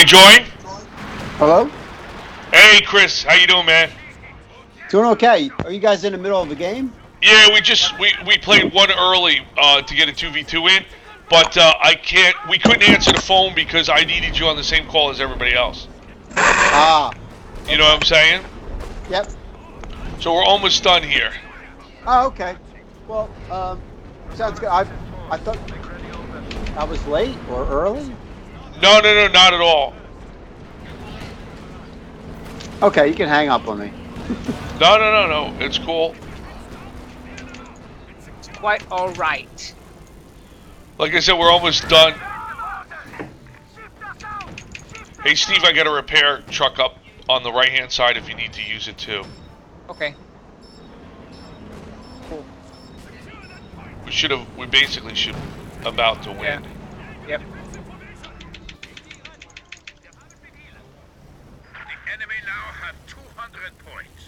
join? Hello? Hey, Chris, how you doing, man? Doing okay. Are you guys in the middle of a game? Yeah, we played one early to get a 2v2 in, but we couldn't answer the phone because I needed you on the same call as everybody else. Ah. You know what I'm saying? Yep. So we're almost done here. Oh, okay. Well, sounds good. I thought I was late or early. No, not at all. Okay, you can hang up on me. No, it's cool. It's quite all right. Like I said, we're almost done. Hey, Steve, I got a repair truck up on the right-hand side if you need to use it too. Okay. Cool. We basically should about to win. Yeah. Yep. The enemy now have 200 points.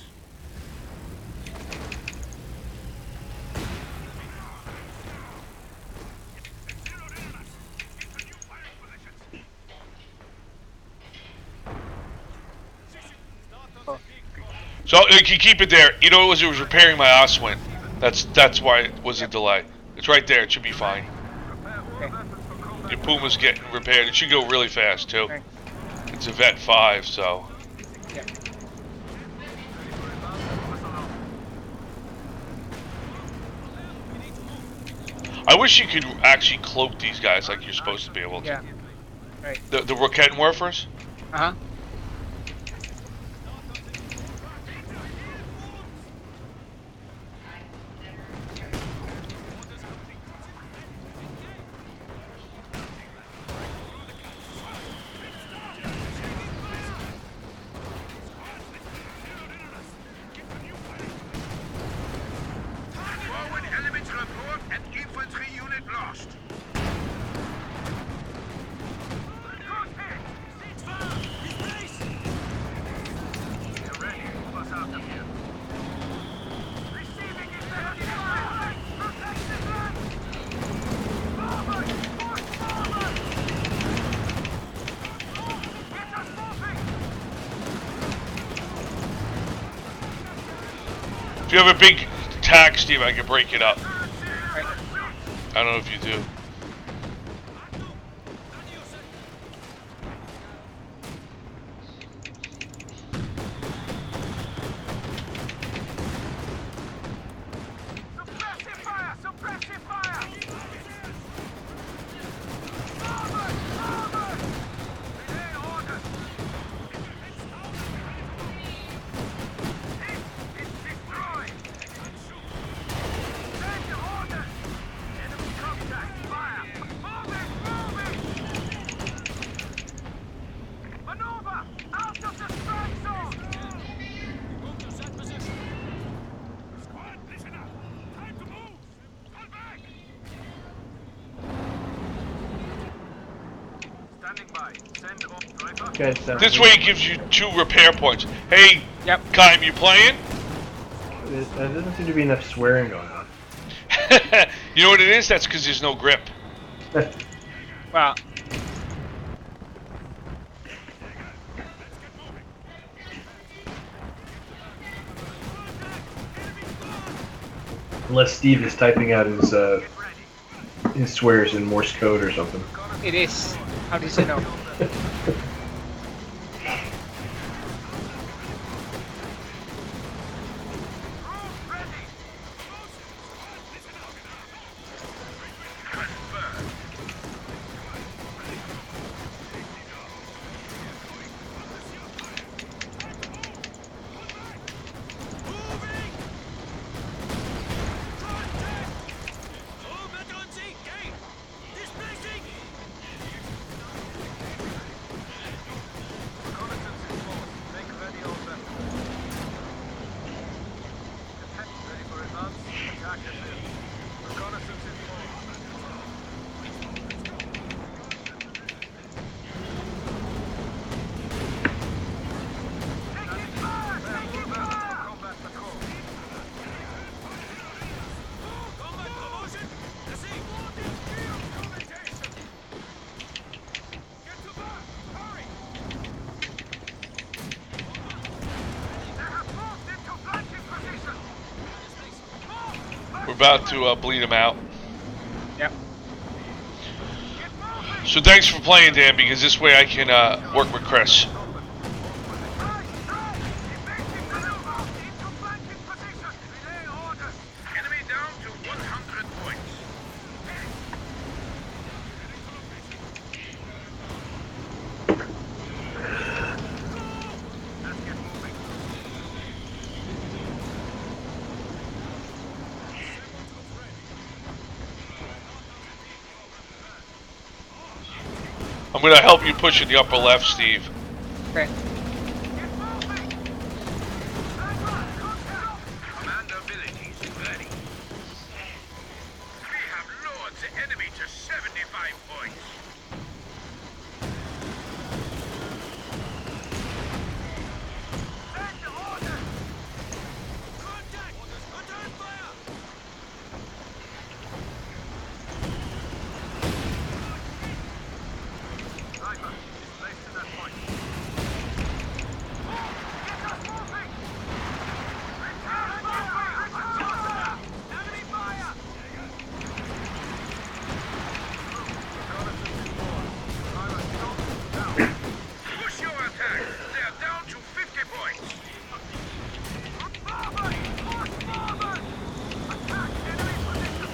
So you can keep it there. You know, it was repairing my Oswin. That's why it was a delay. It's right there. It should be fine. Okay. Your Puma's getting repaired. It should go really fast too. Okay. It's a Vet 5, so. Yep. I wish you could actually cloak these guys like you're supposed to be able to. Yeah. Right. The Rocketenwerfers? Uh-huh. Forward elements report and infantry unit lost. We're ready. Move us out of here. Receiving effective fire. Protective line. Forward. Force forward. Get us moving. If you have a big attack, Steve, I can break it up. Right. I don't know if you do. Suppressive fire. Suppressive fire. Forward. Forward. Relay orders. It's destroyed. Send your orders. Enemy contact. Fire. Moving. Maneuver. Out of the strike zone. Squad, listen up. Time to move. Fall back. Standing by. Send off driver. This way it gives you 2 repair points. Hey, Yep. Kaim, you playing? There doesn't seem to be enough swearing going on. You know what it is? That's because there's no grip. Well, Unless Steve is typing out his swears in Morse code or something. it is. How did you know? about to bleed him out. Yep. So thanks for playing, Dan, because this way I can work with Chris. Enemy down to 100 points. Let's get moving. I'm going to help you push in the upper left, Steve. Okay. Command abilities ready. We have lured the enemy to 75 points. Send orders! Contact! Under fire! Sniper is placed at that point. Get us moving! Enemy fire! Push your attack! They are down to 50 points! Forward! Push forward! Attack enemy position!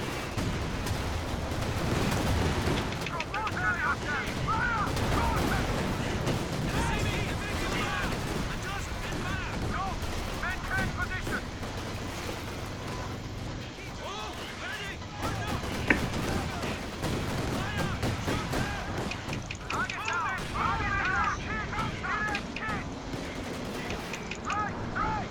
Military attack! Fire! Go! Maintain position! Target down! Target down! Right! Right!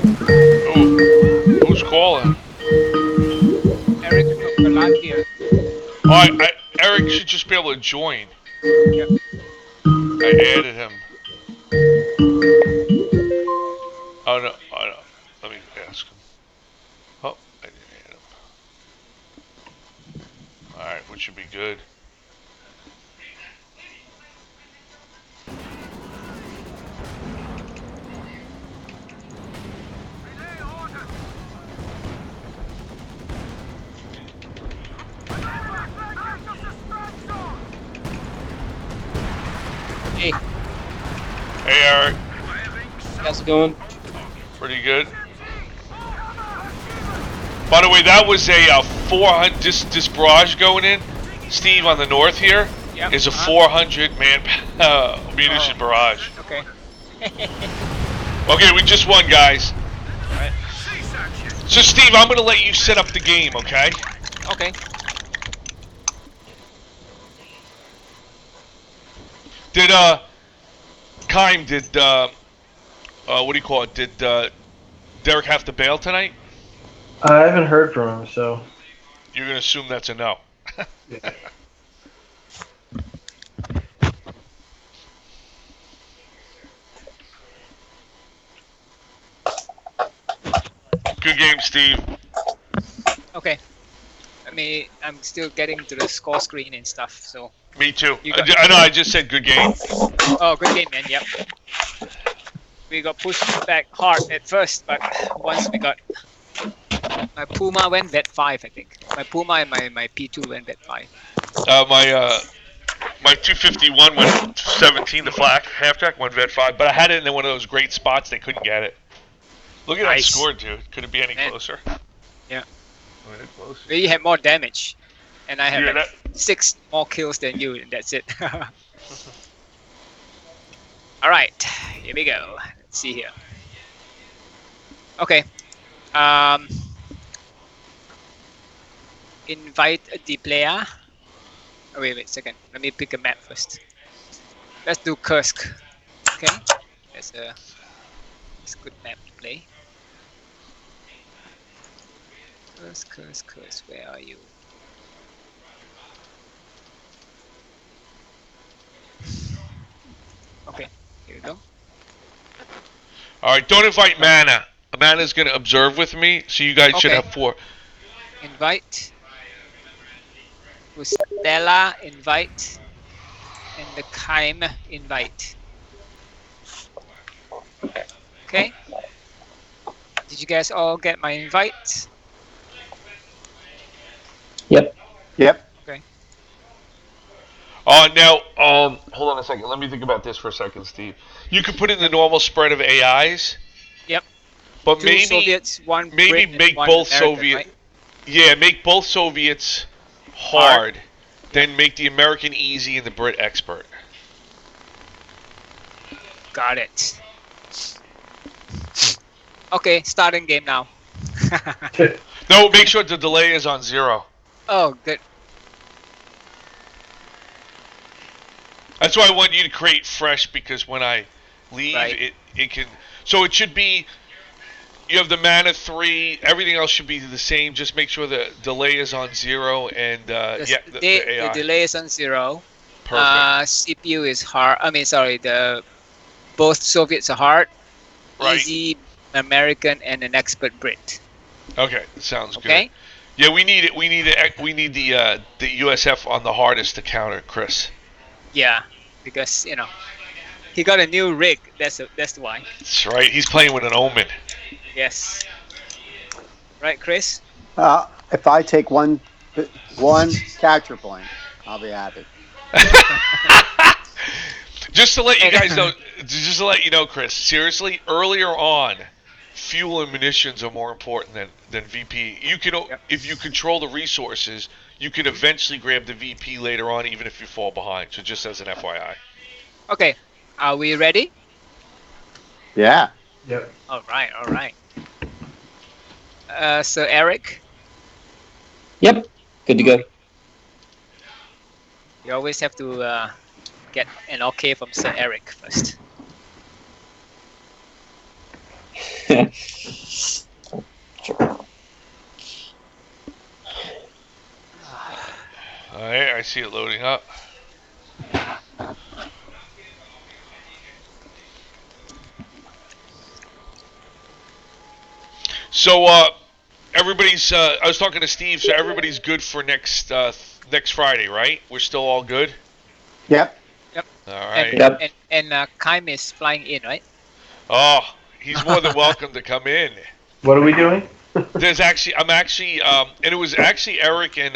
Ooh, who's calling? Eric from Colombia. Alright, Eric should just be able to join. Yep. I added him. Oh no, let me ask him. Oh, I didn't add him. Alright, which should be good. Relay orders! Out of the strike zone! Hey, Hey Eric, Firing how's it going? pretty good. By the way, that was a 400, this barrage going in, Steve, on the north here, Yep. is a 400 man munition barrage. Okay. Okay, we just won, guys. Alright. Cease action! So Steve, I'm gonna let you set up the game, okay? Okay. Did Kime, what do you call it? Did Derek have to bail tonight? I haven't heard from him, so You're gonna assume that's a no. yeah. Good game, Steve. Okay. I'm still getting to the score screen and stuff, so. Me too. You got- I know. I just said good game. Oh, good game, man. Yep. We got pushed back hard at first, but once we got my Puma went vet 5, I think. My Puma and my P2 went vet 5. My 251 went 17 to flak. Half track went vet 5, but I had it in one of those great spots. They couldn't get it. Look at Nice. that score, dude. Could it be any Man. closer? Yeah. Any closer? We had more damage, and I had Yeah, like 6 more kills than you, and that's it. All right, here we go. Let's see here. Okay. Invite the player. Oh, wait a second. Let me pick a map first. Let's do Kursk. Okay. That's a good map to play. Kursk. Where are you? Okay. Here we go. All right. Don't invite Mana. Mana's gonna observe with me, so you guys should Okay. have 4. Invite. Stella invite, and the Kaim invite. Okay. Did you guys all get my invite? Yep. Yep. Okay. Now, hold on a second. Let me think about this for a second, Steve. You could put in the normal spread of AIs. Yep. But 2 Soviets, 1 maybe Brit, make and 1 both American, Soviet. right? Yeah, make both Soviets hard, then make the American easy and the Brit expert. Got it. Okay, starting game now. No, make sure the delay is on 0. Oh, good. That's why I want you to create fresh, because when I leave, Right. it can. So it should be. You have the mana 3. Everything else should be the same. Just make sure the delay is on 0 and the AI. The delay is on 0. Perfect. CPU is hard. I mean, sorry. Both Soviets are hard. Right. Easy American and an expert Brit. Okay, sounds Okay. good. Yeah, we need it. We need the USF on the hardest to counter Chris. Yeah, because he got a new rig. That's why. That's right. He's playing with an Omen. Yes. Right, Chris. If I take one capture point, I'll be happy. Just to let you guys know, just to let you know, Chris. Seriously, earlier on, fuel and munitions are more important than VP. You can, if you control the resources, you can eventually grab the VP later on, even if you fall behind. So just as an FYI. Okay. Are we ready? Yeah. Yep. All right. All right. So Eric, Yep. Good to go. you always have to get an okay from Sir Eric first. All right, I see it loading up. So everybody's. I was talking to Steve. So everybody's good for next Friday, right? We're still all good. Yep. All right. Yep. And Kaim is flying in, right? Oh, he's more than welcome to come in. What are we doing? I'm actually, and it was actually Eric and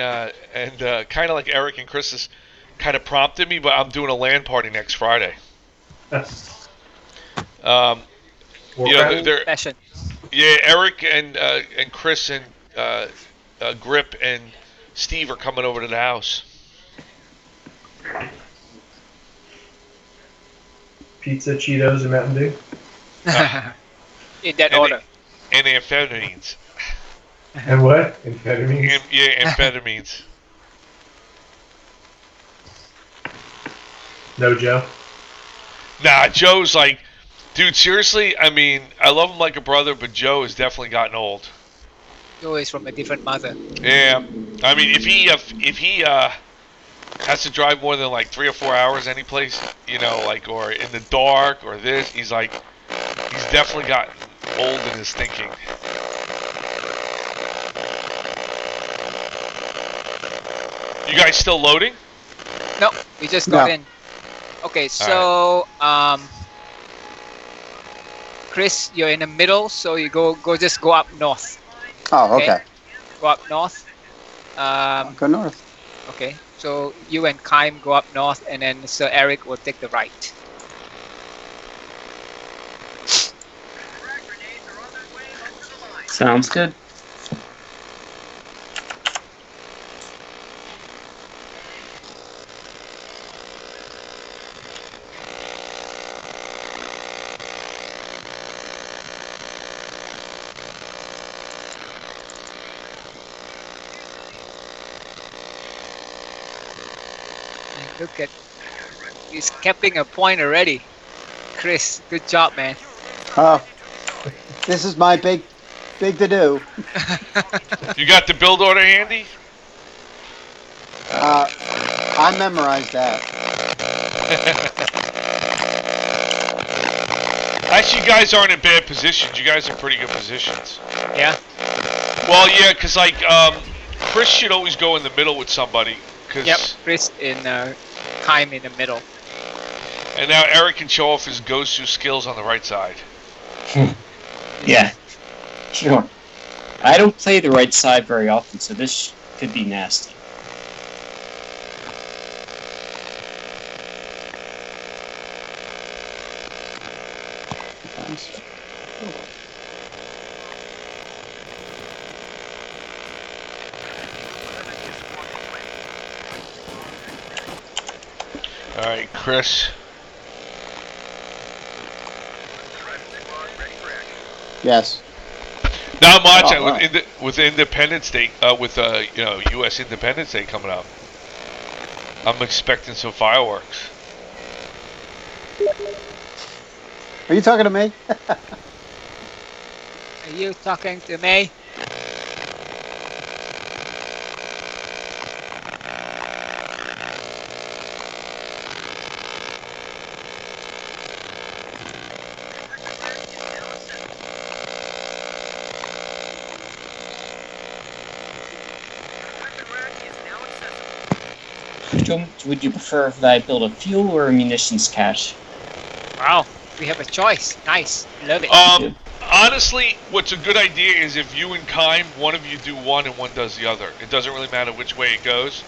kind of like Eric and Chris kind of prompted me, but I'm doing a LAN party next Friday. Warcraft? Fashion. Yeah, Eric and Chris and Grip and Steve are coming over to the house. Pizza, Cheetos, and Mountain Dew. In that And order. And amphetamines. And what? Amphetamines? Amphetamines. No, Joe? Nah, Joe's like, dude, seriously, I mean, I love him like a brother, but Joe has definitely gotten old. Joe is from a different mother. Yeah, I mean, if he has to drive more than like 3 or 4 hours any place, like, or in the dark or this, he's definitely gotten old in his thinking. You guys still loading? No, we just got No. in. Okay, so Chris, you're in the middle, so you just go up north. Oh, Okay. okay. Go up north. Go north. Okay, so you and Kaim go up north, and then Sir Eric will take the right. Sounds good. And look at, he's capping a point already. Chris, good job, man. Oh, this is my big to do. You got the build order handy? I memorized that. Actually, you guys aren't in bad positions. You guys are in pretty good positions. Yeah. Well, yeah, because like Chris should always go in the middle with somebody. Cause, Yep, Chris in Kaim in the middle. And now Eric can show off his go-to skills on the right side. Yeah. Sure. I don't play the right side very often, so this could be nasty. All right, Chris. Yes. Not much. Oh, wow. With Independence Day, with U.S. Independence Day coming up, I'm expecting some fireworks. Are you talking to me? Are you talking to me? Would you prefer that I build a fuel or a munitions cache? Wow, we have a choice. Nice, love it. Honestly, what's a good idea is if you and Kaim, one of you do one and one does the other. It doesn't really matter which way it goes.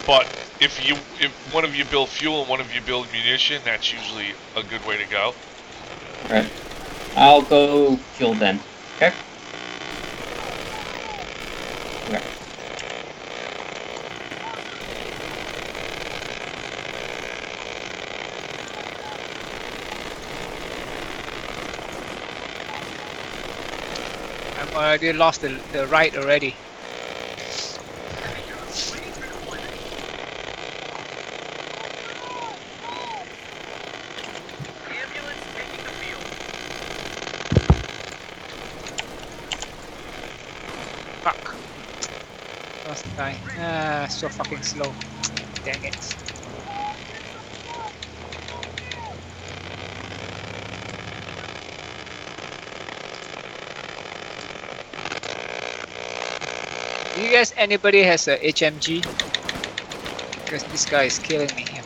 But if one of you build fuel and one of you build munition, that's usually a good way to go. Alright. I'll go fuel then. Okay? Okay. I've already lost the right already. Fuck. Lost the guy. Ah, so fucking slow. Dang it. Do you guys, anybody has a HMG? Because this guy is killing me here.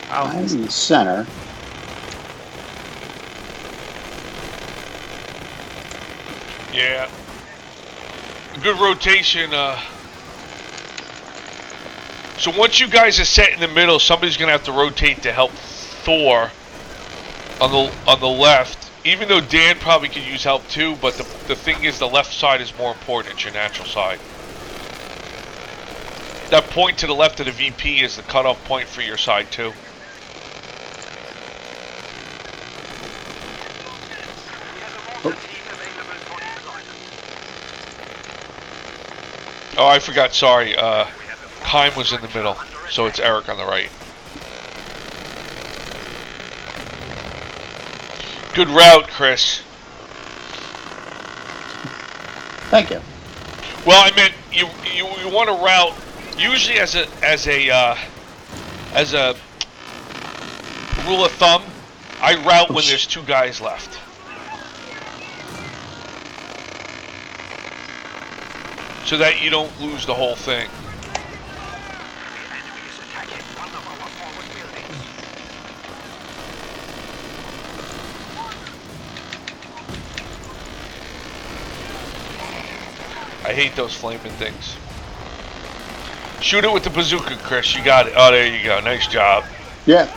I'm in the center. Yeah. Good rotation. So once you guys are set in the middle, somebody's gonna have to rotate to help Thor on the left. Even though Dan probably could use help too, but the thing is, the left side is more important. It's your natural side. That point to the left of the VP is the cutoff point for your side too. Oh, I forgot. Sorry. Kaim was in the middle, so it's Eric on the right. Good route, Chris. Thank you. Well, I meant you want to route usually as a rule of thumb. I route when there's two guys left. So that you don't lose the whole thing. I hate those flaming things. Shoot it with the bazooka, Chris. You got it. Oh, there you go. Nice job. Yeah.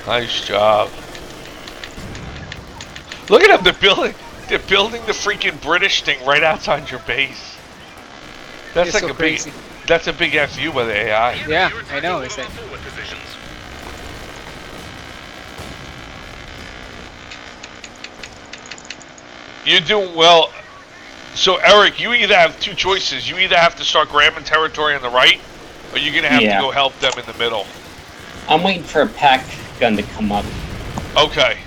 Nice job. Look at them. They're building the freaking British thing right outside your base. That's It's like so a crazy. big. That's a big FU by the AI. Yeah, I know. It's like You're doing well. So Eric, you either have two choices. You either have to start grabbing territory on the right, or you're gonna have to go help them in the middle. I'm waiting for a pack gun to come up. Okay.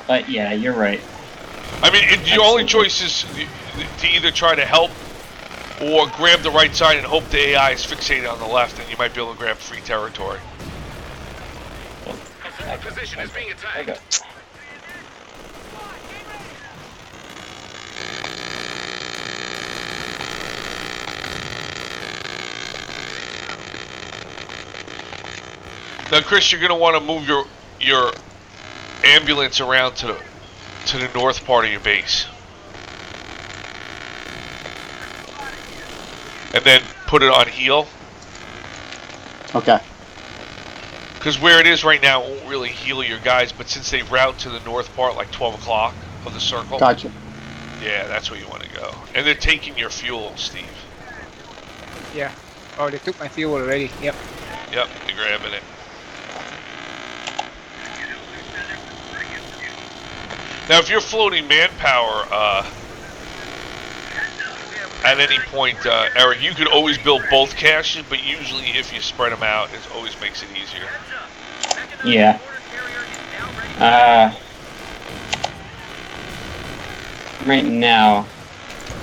But yeah, you're right. I mean, your only choice is to either try to help or grab the right side and hope the AI is fixated on the left, and you might be able to grab free territory. Position is being I attacked. go. Now, Chris, you're going to want to move your ambulance around to the north part of your base, and then put it on heal. Okay. Because where it is right now won't really heal your guys, but since they route to the north part, like 12 o'clock of the circle, Gotcha. yeah, that's where you want to go. And they're taking your fuel, Steve. Yeah. Oh, they took my fuel already. Yep. Yep, they're grabbing it. Now, if you're floating manpower at any point, Eric, you could always build both caches, but usually if you spread them out, it always makes it easier. Yeah. Right now.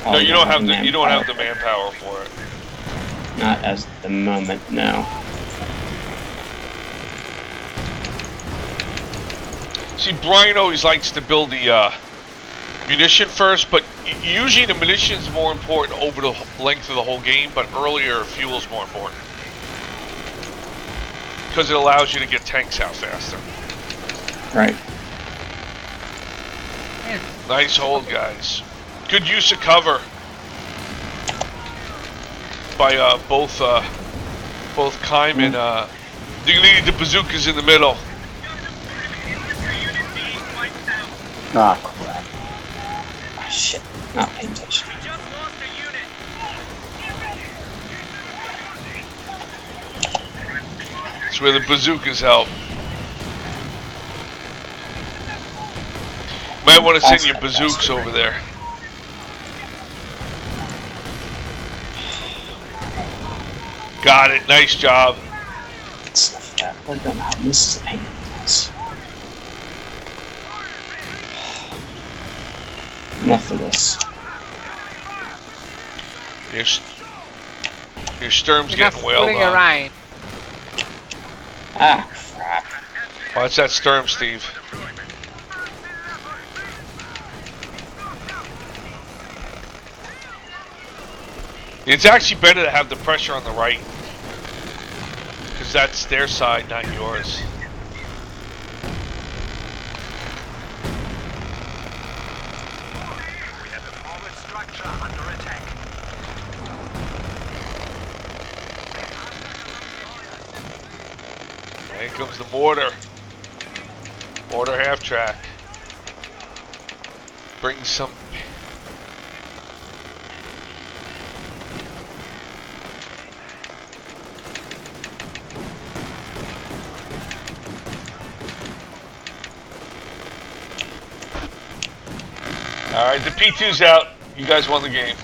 No, you don't have manpower. the manpower for it. Not as the moment, no. See, Brian always likes to build the munition first, but usually the munition is more important over the length of the whole game, but earlier fuel is more important. Because it allows you to get tanks out faster. Right. Nice hold, guys. Good use of cover by both Kime and you need the bazookas in the middle. Ah, crap. Oh, shit. Not paying attention. That's where the bazookas help. Might want to send your bazooks over there. Got it. Nice job. Stuff that. I don't know how this is a pain in the ass. Enough of this. Your Sturm's Enough getting wailed fooling on. around. Ah, crap. Oh, that's that Sturm, Steve. It's actually better to have the pressure on the right, because that's their side, not yours. We have a forward structure under attack. Here comes the mortar. Mortar half track. Bring some. Alright, the P2's out. You guys won the game.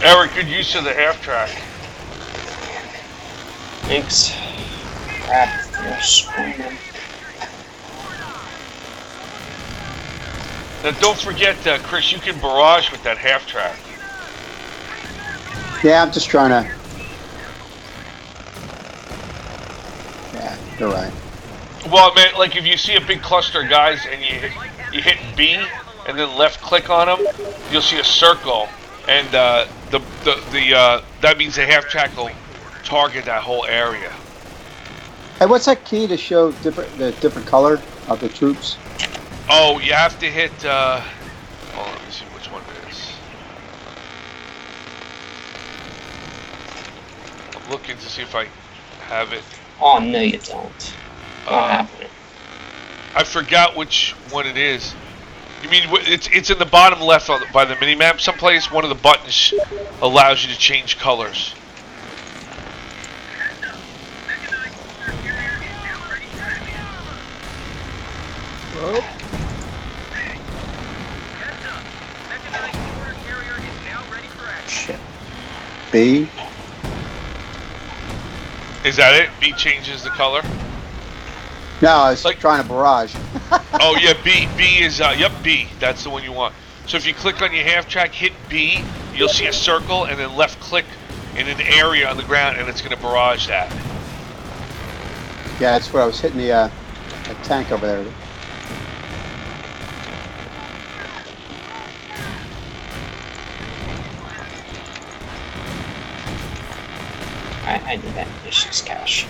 Eric, good use of the half track. Thanks. Crap. You're screaming. Now don't forget, Chris, you can barrage with that half track. Yeah, I'm just trying to. Yeah, you're right. Well, man, like if you see a big cluster of guys and you hit B and then left click on them, you'll see a circle, and that means the half track will target that whole area. Hey, what's that key to show the different color of the troops? Oh, you have to hit. Oh, let me see which one it is. I'm looking to see if I have it. Oh, no, you don't. Not happening. I forgot which one it is. You mean it's in the bottom left by the mini map someplace? One of the buttons allows you to change colors. Oh, Shit. B. Is that it? B changes the color. No, I was Like- trying to barrage. Oh yeah, B. B is yep, B. That's the one you want. So if you click on your half track, hit B, you'll see a circle, and then left click in an area on the ground, and it's going to barrage that. Yeah, that's where I was hitting the tank over there. I need that issues cache.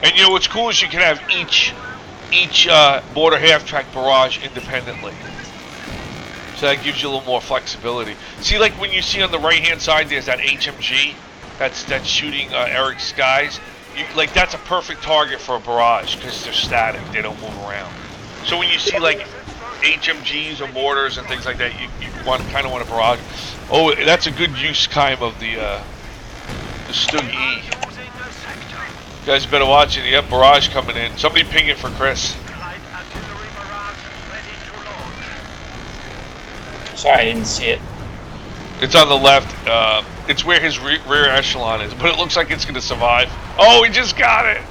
And you know what's cool is you can have each border half track barrage independently. So that gives you a little more flexibility. See, like when you see on the right hand side, there's that HMG that's shooting Eric Skies. Like that's a perfect target for a barrage because they're static; they don't move around. So when you see like HMGs or mortars and things like that, you kind of want a barrage. Oh, that's a good use time of the Stug E. You guys better watch it. Yep, barrage coming in. Somebody ping it for Chris. Sorry, I didn't see it. It's on the left. It's where his rear echelon is, but it looks like it's going to survive. Oh, he just got it.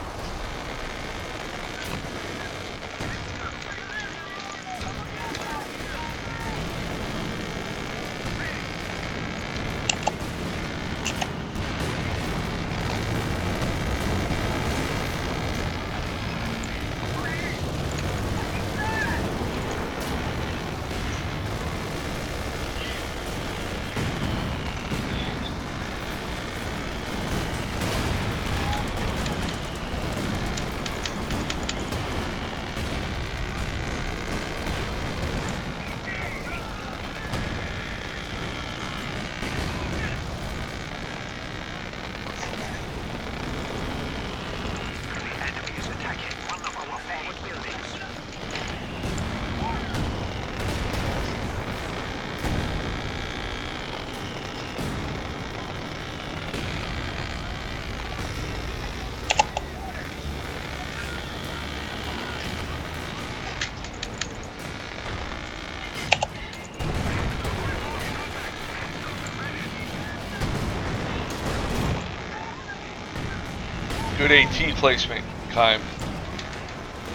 Good AT placement, Kime.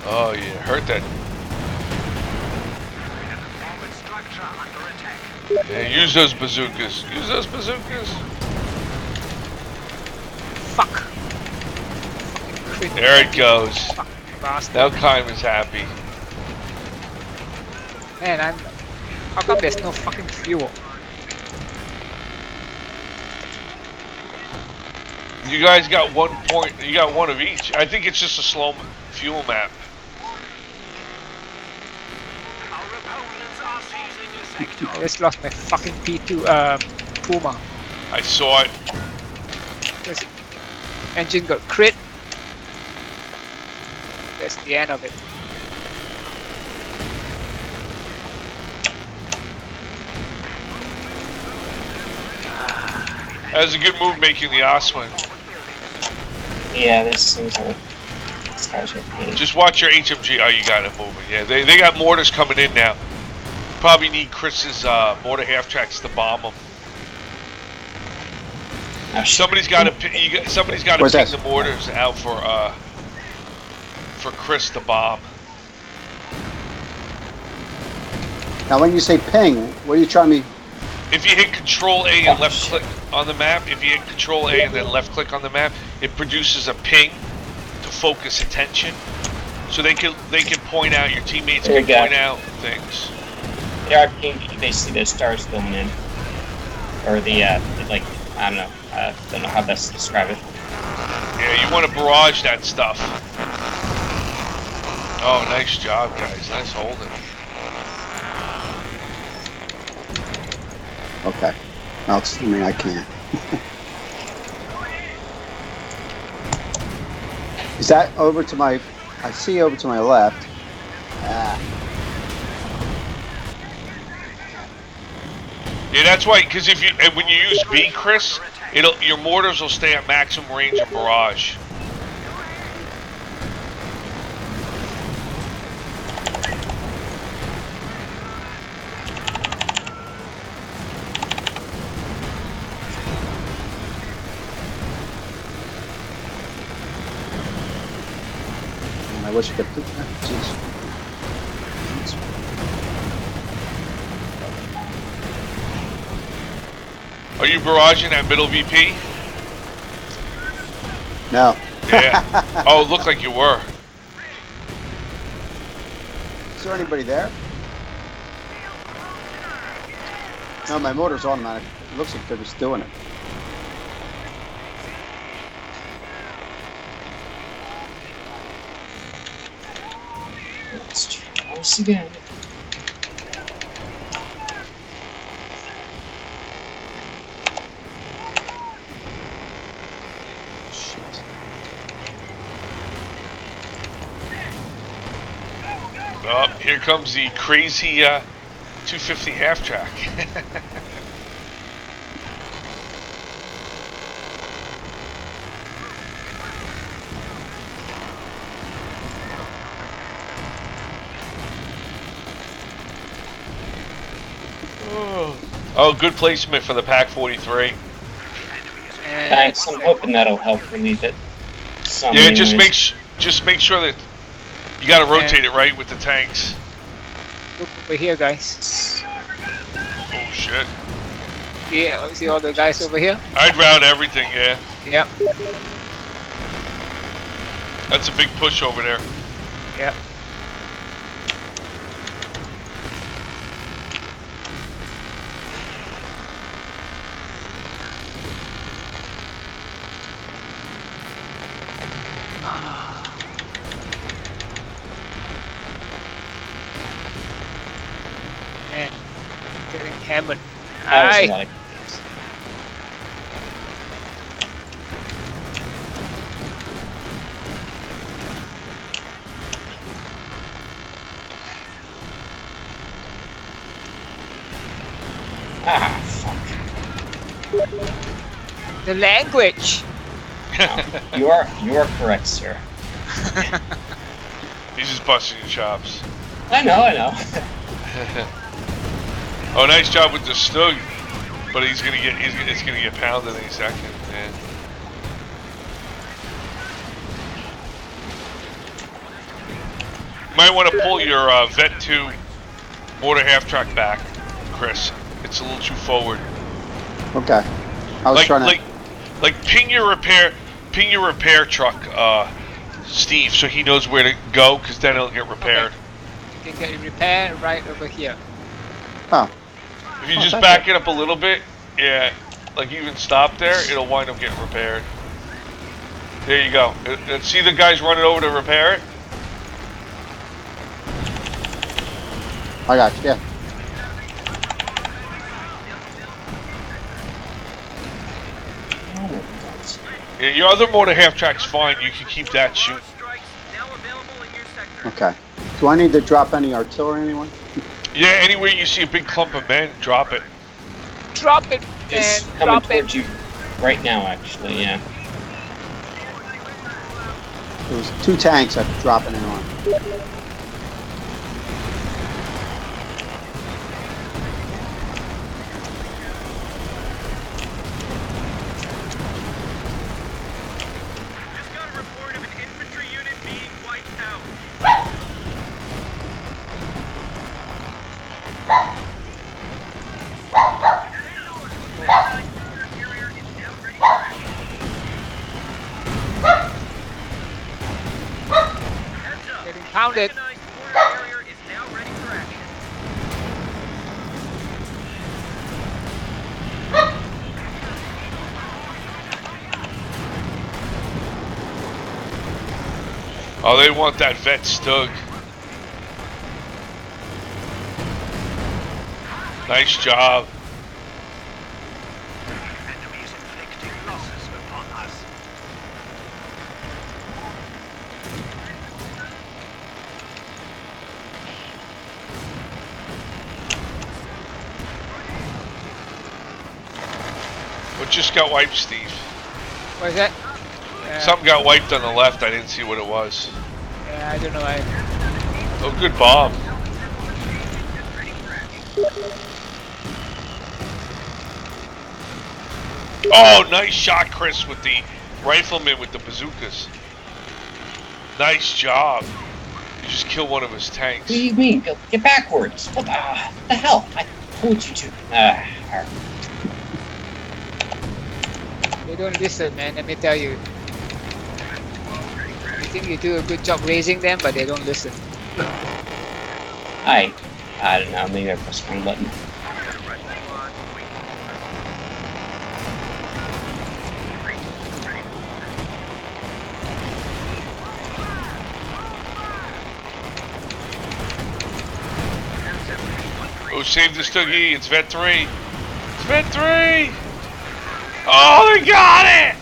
Oh yeah, hurt that. Yeah, use those bazookas. Use those bazookas. fuck. There it goes. Fucking bastard. Now Kime is happy. Man, how come there's no fucking fuel? You guys got 1 point. You got one of each. I think it's just a slow fuel map. I just lost my fucking P2 Puma. I saw it. This engine got crit. That's the end of it. That was a good move making the Oswin. Yeah, this seems like this guy's okay. Just watch your HMG. Oh, you got it moving. Yeah, they got mortars coming in now. Probably need Chris's mortar half tracks to bomb them. Oh, shit. Somebody's got to. Somebody's got to Where's ping that? the mortars out for Chris to bomb. Now, when you say ping, what are you trying me? If you hit Control A and Oh, left shit. click on the map, if you hit Control A and then left click on the map, it produces a ping to focus attention. So they can point out, your teammates There can you go. point out things. They are basically the stars going in, or the like I don't know how best to describe it. Yeah, you want to barrage that stuff. Oh, nice job, guys. Nice holding. Okay. No, I can't. Is that over to my? I see over to my left. Yeah, that's why. Because if you and when you use B, Chris, your mortars will stay at maximum range of barrage. I wish I could. Jeez. Are you barraging that middle VP? No. Yeah. Oh, it looked like you were. Is there anybody there? No, my motor's automatic. It looks like they're just doing it. Let's try this again. Shit. Oh, here comes the crazy 250 half track. Oh, good placement for the Pack 43. Thanks. I'm hoping that'll help relieve it. Some Yeah, just anyways. make sure that you got to rotate it right with the tanks. Look over here, guys. Oh shit! Yeah, see all the guys over here? I'd route everything. Yeah, Yep. that's a big push over there. Yep. Man, getting hammered. That was Aye. like fuck. The language. You are correct, sir. He's just busting your chops. I know. Oh, nice job with the Stug, but it's gonna get pounded any second. Yeah. Might want to pull your Vet 2 mortar half track back, Chris. It's a little too forward. Okay. I was trying to. Like ping your repair truck, Steve, so he knows where to go, because then it'll get repaired. You can get it repaired right over here. Oh. If you Oh, just thank back you. it up a little bit, yeah, like even stop there, it'll wind up getting repaired. There you go. See the guys running over to repair it? I got you. Yeah. Yeah, your other mortar half track's fine. You can keep that shooting. Okay. Do I need to drop any artillery, anyone? Yeah, anywhere you see a big clump of men, drop it. Drop it It's and coming drop towards it. you right now, actually. Yeah. There was 2 tanks I could drop it in on. Just got a report of an infantry unit being wiped out. Getting pounded. Mechanized war carrier is now ready for action. Oh, they want that Vet Stug. Nice job. Enemy is inflicting losses upon us. What just got wiped, Steve? What is that? Something got wiped on the left. I didn't see what it was. Yeah, I don't know. Oh, good bomb. Oh, nice shot, Chris, with the rifleman with the bazookas. Nice job. You just killed one of his tanks. What do you mean? Get backwards. What the hell? I told you to. They don't listen, man. Let me tell you. You think you do a good job raising them, but they don't listen. I don't know. Maybe I pressed the wrong button. Oh, save the Stoogie. It's Vet 3. It's Vet 3. Oh, they got it.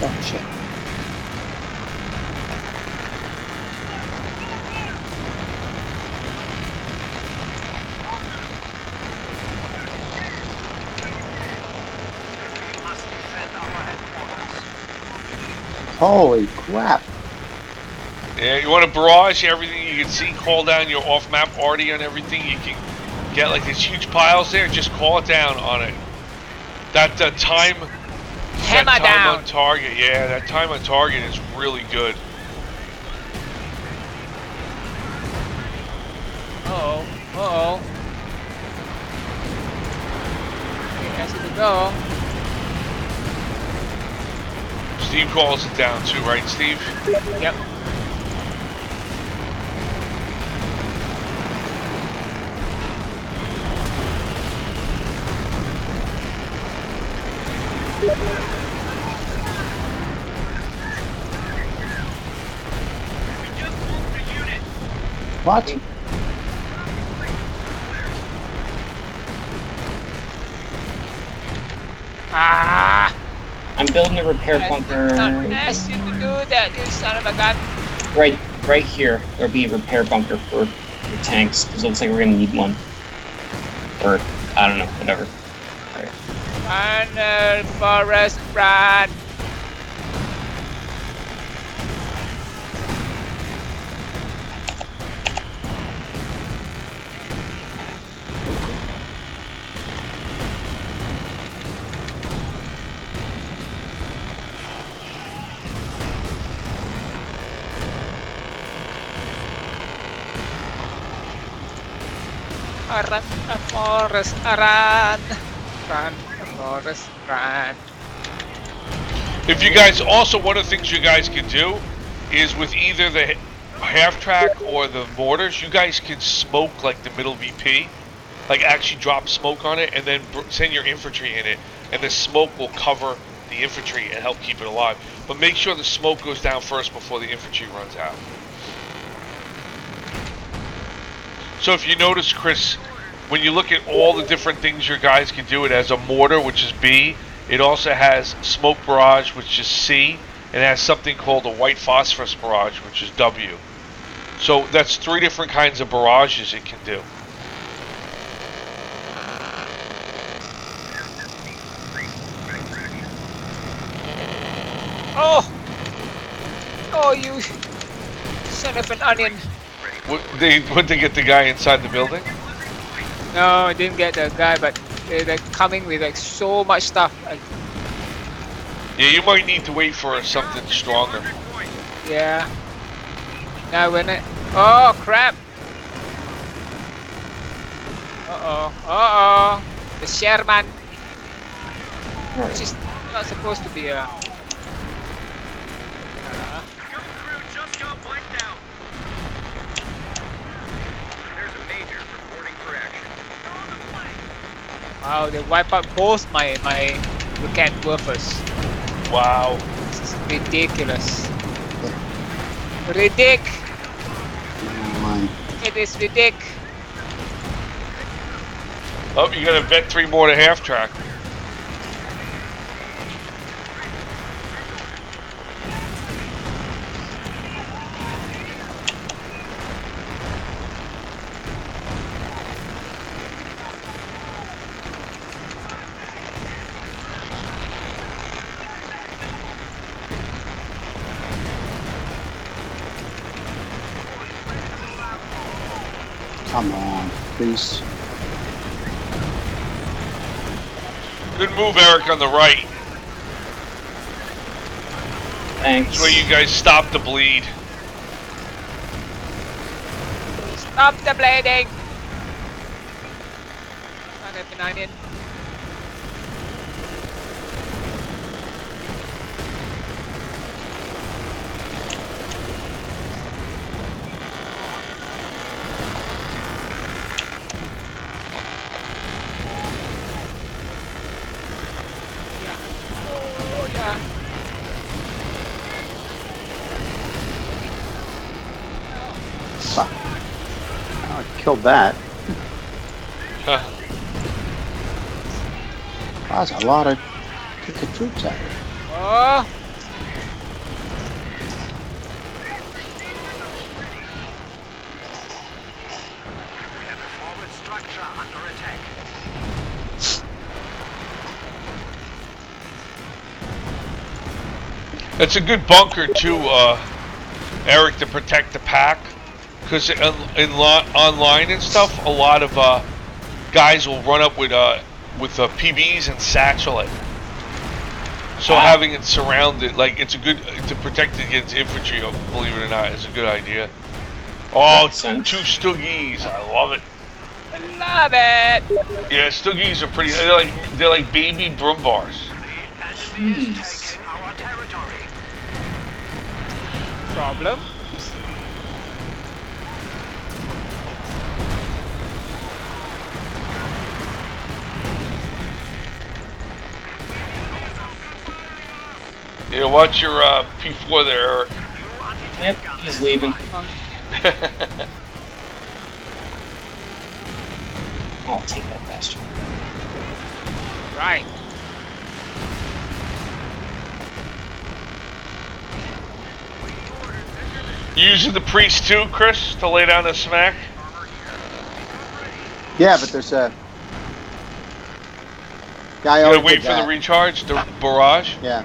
Oh shit. Holy crap. Yeah, you want to barrage everything you can see, call down your off-map arty on everything. You can get like these huge piles there, just call it down on it. That time Hammer on target, yeah, that time on target is really good. Uh-oh. Uh-oh. Okay, that's it to go. Steve calls it down too, right, Steve? Yep. What? Ah! I'm building a repair bunker. Not asked you to do that, you son of a gun. Right here. There'll be a repair bunker for the tanks, because it looks like we're gonna need one. Or, I don't know, whatever. Run, Forest, run! Run, Forest, run! Run, Forest, run! If you guys, also one of the things you guys can do is with either the half-track or the mortars, you guys can smoke like the middle VP. Like actually drop smoke on it and then send your infantry in it. And the smoke will cover the infantry and help keep it alive. But make sure the smoke goes down first before the infantry runs out. So if you notice, Chris, when you look at all the different things your guys can do, it has a mortar, which is B. It also has smoke barrage, which is C. And it has something called a white phosphorus barrage, which is W. So that's 3 different kinds of barrages it can do. Oh! Oh, you son of an onion. Would they get the guy inside the building? No, I didn't get the guy, but they're coming with like so much stuff. Yeah, you might need to wait for something stronger. Yeah. Now when it... Oh, crap! Uh-oh. Uh-oh! The Sherman! Which is not supposed to be a... Wow, they wipe out both my weekend workers. Wow. This is ridiculous. Ridic! It is ridic! Oh, you gotta vet 3 more to half-track. Come on, please. Good move, Eric, on the right. Thanks. That's where you guys stop the bleed. Stop the bleeding! Not an onion. Oh, yeah. Fuck. I killed that. Huh. Wow, that's a lot of ticket troops out here. Oh! Forward structure under attack. It's a good bunker too, Eric, to protect the pack. Because online and stuff, a lot of guys will run up with PBs and satchel it. So having it surrounded, like it's a good to protect it against infantry. Believe it or not, is a good idea. Oh, Makes sense. 2 Stoogies, I love it. I love it! Yeah, Stoogies are pretty. They're like baby broom bars. Jeez. Our territory. Problem? Yeah, watch your P4 there, Eric. Yep, he's leaving. I'll take that bastard. Right. Using the priest too, Chris, to lay down the smack. Yeah, but there's a guy You always gotta wait did for that. the recharge, the barrage. Yeah,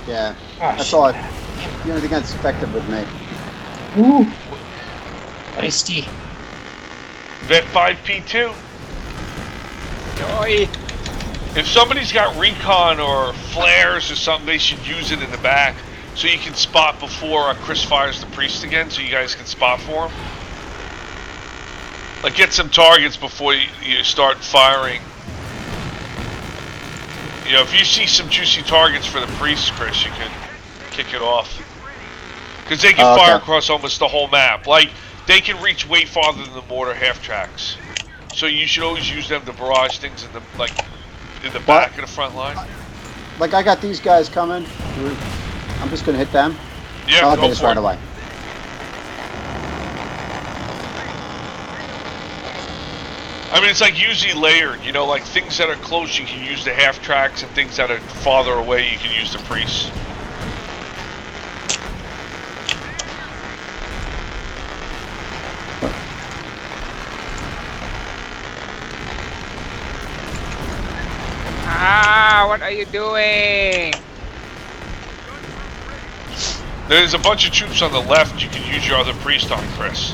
yeah. Oh, That's shit. all. The only thing that's effective with me. Ooh. Feisty. Vet 5P2. Joy! If somebody's got recon or flares or something, they should use it in the back so you can spot before Chris fires the priest again, so you guys can spot for him. Like get some targets before you start firing. You know, if you see some juicy targets for the priest, Chris, you can kick it off. Because they can fire across almost the whole map. Like, they can reach way farther than the mortar half tracks. So you should always use them to barrage things in the back of the front line. Like I got these guys coming. I'm just gonna hit them. Yeah, I'll go get this for right it. away. I mean, it's like usually layered, you know, like things that are close you can use the half tracks, and things that are farther away you can use the priests. Ah, what are you doing? There's a bunch of troops on the left you can use your other priest on, Chris.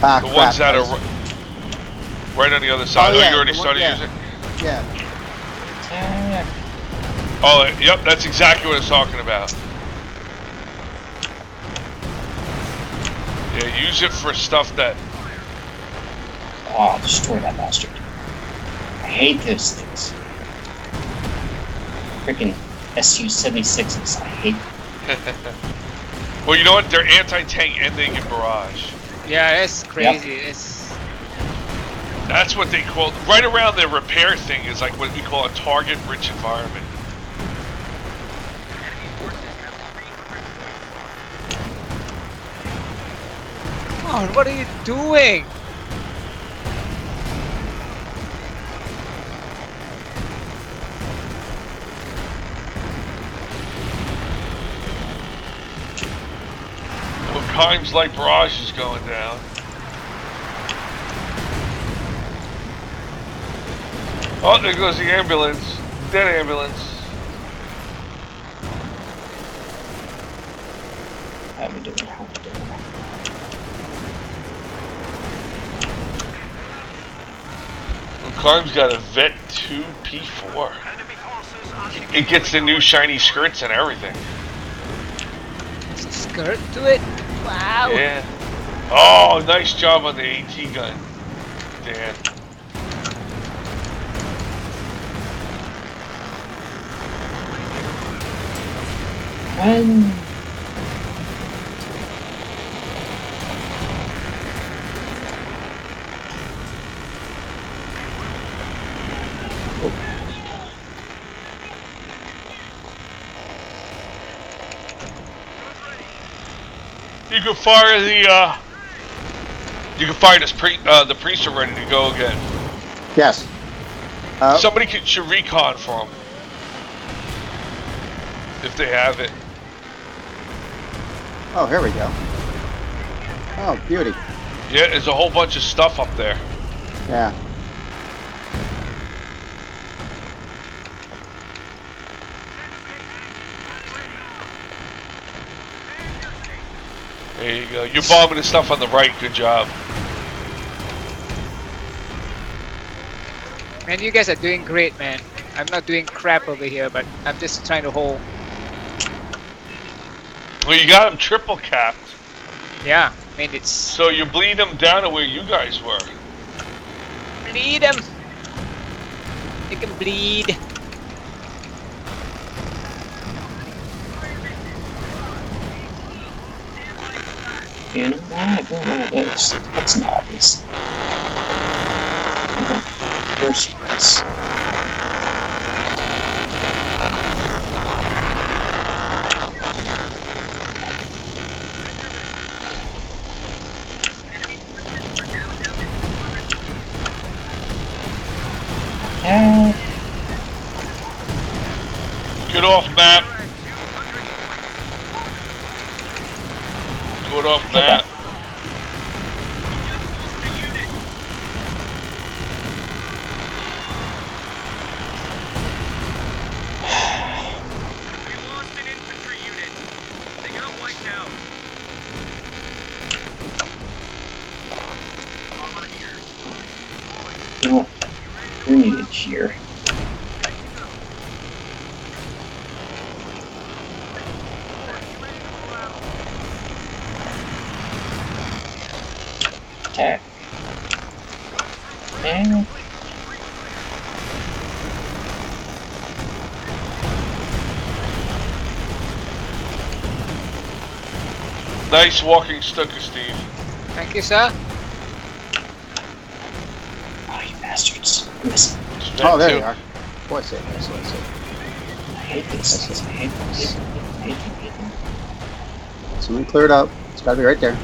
Ah, The crap, ones that guys. are right on the other side. Oh, yeah, you already the one- started yeah. using it? Yeah. Oh, yep, that's exactly what I was talking about. Yeah, use it for stuff that... Oh, destroy that bastard. I hate those things. Freaking SU-76s. I hate them. Well, you know what? They're anti-tank and they get barrage. Yeah, it's crazy. It's That's what they call... Right around their repair thing is like what we call a target-rich environment. Come on, what are you doing? Well, times like barrage is going down. Oh, there goes the ambulance. Dead ambulance. How we doing? How we doing? Carm's got a Vet 2 P4. It gets the new shiny skirts and everything. There's a skirt to it. Wow. Yeah. Oh, nice job on the AT gun, Dan. You can fire the. You can fire this the priests are ready to go again. Yes. Somebody should recon for them if they have it. Oh, here we go. Oh, beauty. Yeah, there's a whole bunch of stuff up there. Yeah. There you go. You're bombing the stuff on the right. Good job. Man, you guys are doing great, man. I'm not doing crap over here, but I'm just trying to hold. Well, you got them triple capped. Yeah, I mean it's So you bleed them down to where you guys were. bleed them. They can bleed. You know what? That's not obvious. First place. Get off map. Get off map. You know what? We need it here. Attack. And Nice walking sticker, Steve. Thank you, sir. oh, you bastards! Listen, Oh, there Too. you are. What's it? What's it? I hate this. I hate this. I hate this. Someone cleared up. It's got to be right there.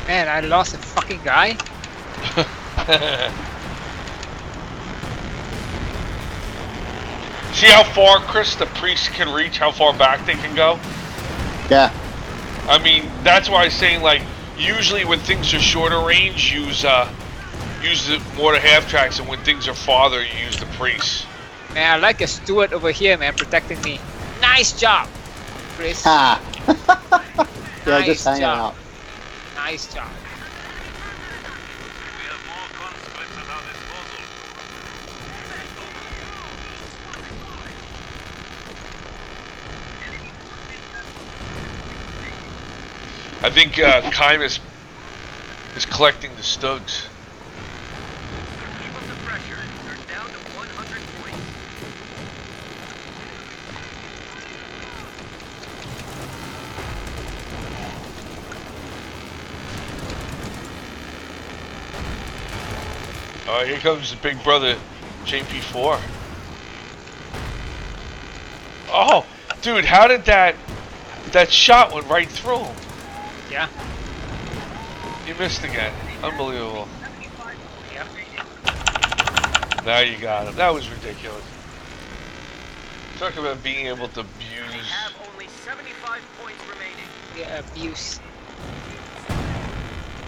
Man, I lost a fucking guy. See how far, Chris, the priests can reach? How far back they can go? Yeah. I mean, that's why I was saying, like, usually when things are shorter range, use the more half tracks, and when things are farther, you use the priests. Man, I like a steward over here, man, protecting me. Nice job, Chris. Ha! Yeah, Nice just hanging job. out. Nice job. We have more conscripts at our disposal. I think Kym is collecting the stugs. Keep up the pressure. They're down to 100 points. Here comes the big brother, JP4. Oh, dude, how did that shot went right through him? Yeah. You missed again. Unbelievable. Yep. Now you got him. That was ridiculous. Talk about being able to They abuse. have only 75 points remaining. Yeah, abuse.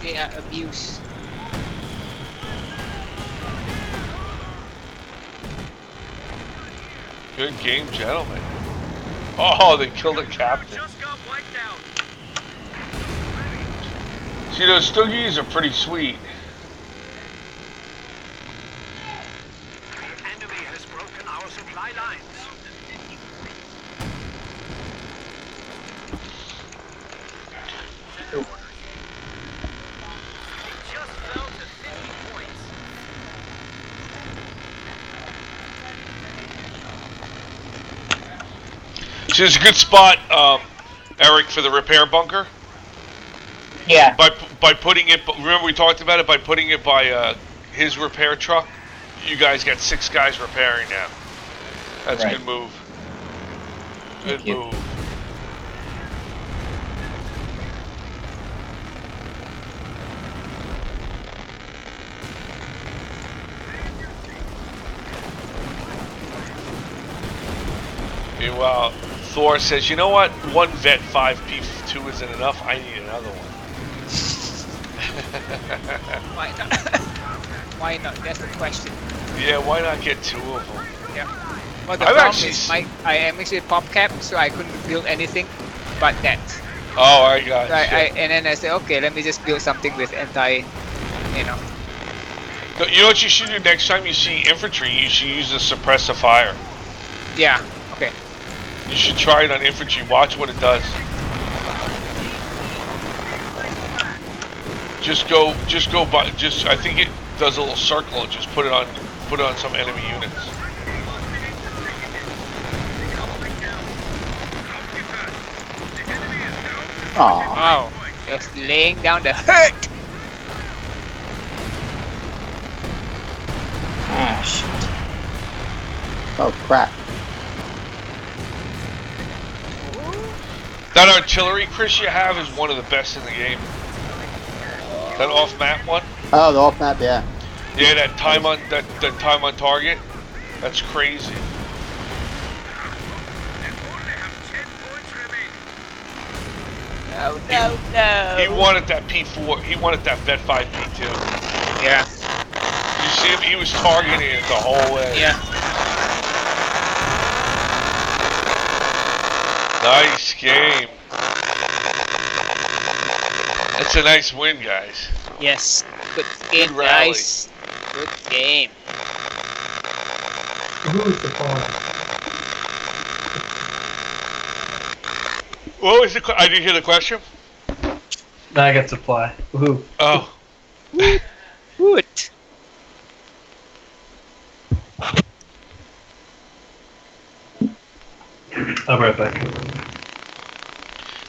Yeah, abuse. Good game, gentlemen. Oh, they killed the captain. Just got wiped out. See, those Stoogies are pretty sweet. The enemy has broken our supply lines. Just fell to 50 points. See, it's a good spot, Eric, for the repair bunker. Yeah. By putting it, remember we talked about it, by putting it by his repair truck, you guys got 6 guys repairing now. That's a Right. good move. Thank Good you. move. Meanwhile, Thor says, you know what? One Vet 5P2 isn't enough. I need another one. Why not? Why not? That's the question. Yeah, why not get 2 of them? Yeah. Well, the I've problem actually is I am actually pop cap, so I couldn't build anything but that. Oh, I got So and then I said, okay, let me just build something with anti, you know. You know what you should do next time you see infantry? You should use the suppressive fire. Yeah. Okay. You should try it on infantry. Watch what it does. Just go by. I think it does a little circle and just put it on some enemy units. Aw. Wow. Just laying down the hurt. Ah, shit. Oh, crap. That artillery, Chris, you have is one of the best in the game. That off-map one. Oh, the off map, yeah. Yeah, that time on target. That's crazy. No, no, no. He wanted that P4. He wanted that Vet 5 P2. Yeah. You see him? He was targeting it the whole way. Yeah. Nice game. That's a nice win, guys. Yes. Good game, Good rally. guys. Good game. Who is the pawn? What was the? I didn't hear the question. Now I got supply. Woohoo. Oh, Good. I'll be right back.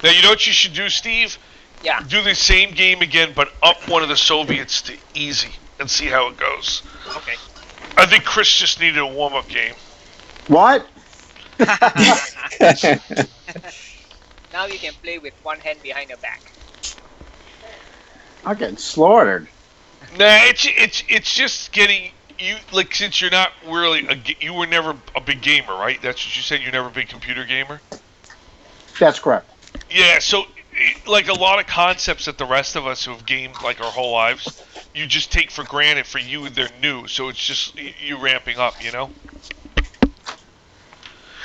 now you know what you should do, Steve? Yeah. Do the same game again, but up one of the Soviets to easy and see how it goes. Okay. I think Chris just needed a warm-up game. What? Now you can play with one hand behind your back. I'm getting slaughtered. Nah, it's just getting you like since you're not really you were never a big gamer, right? That's what you said. You're never a big computer gamer. That's correct. Yeah, so like a lot of concepts that the rest of us who have gamed like our whole lives, you just take for granted. For you, they're new, so it's just you ramping up, you know.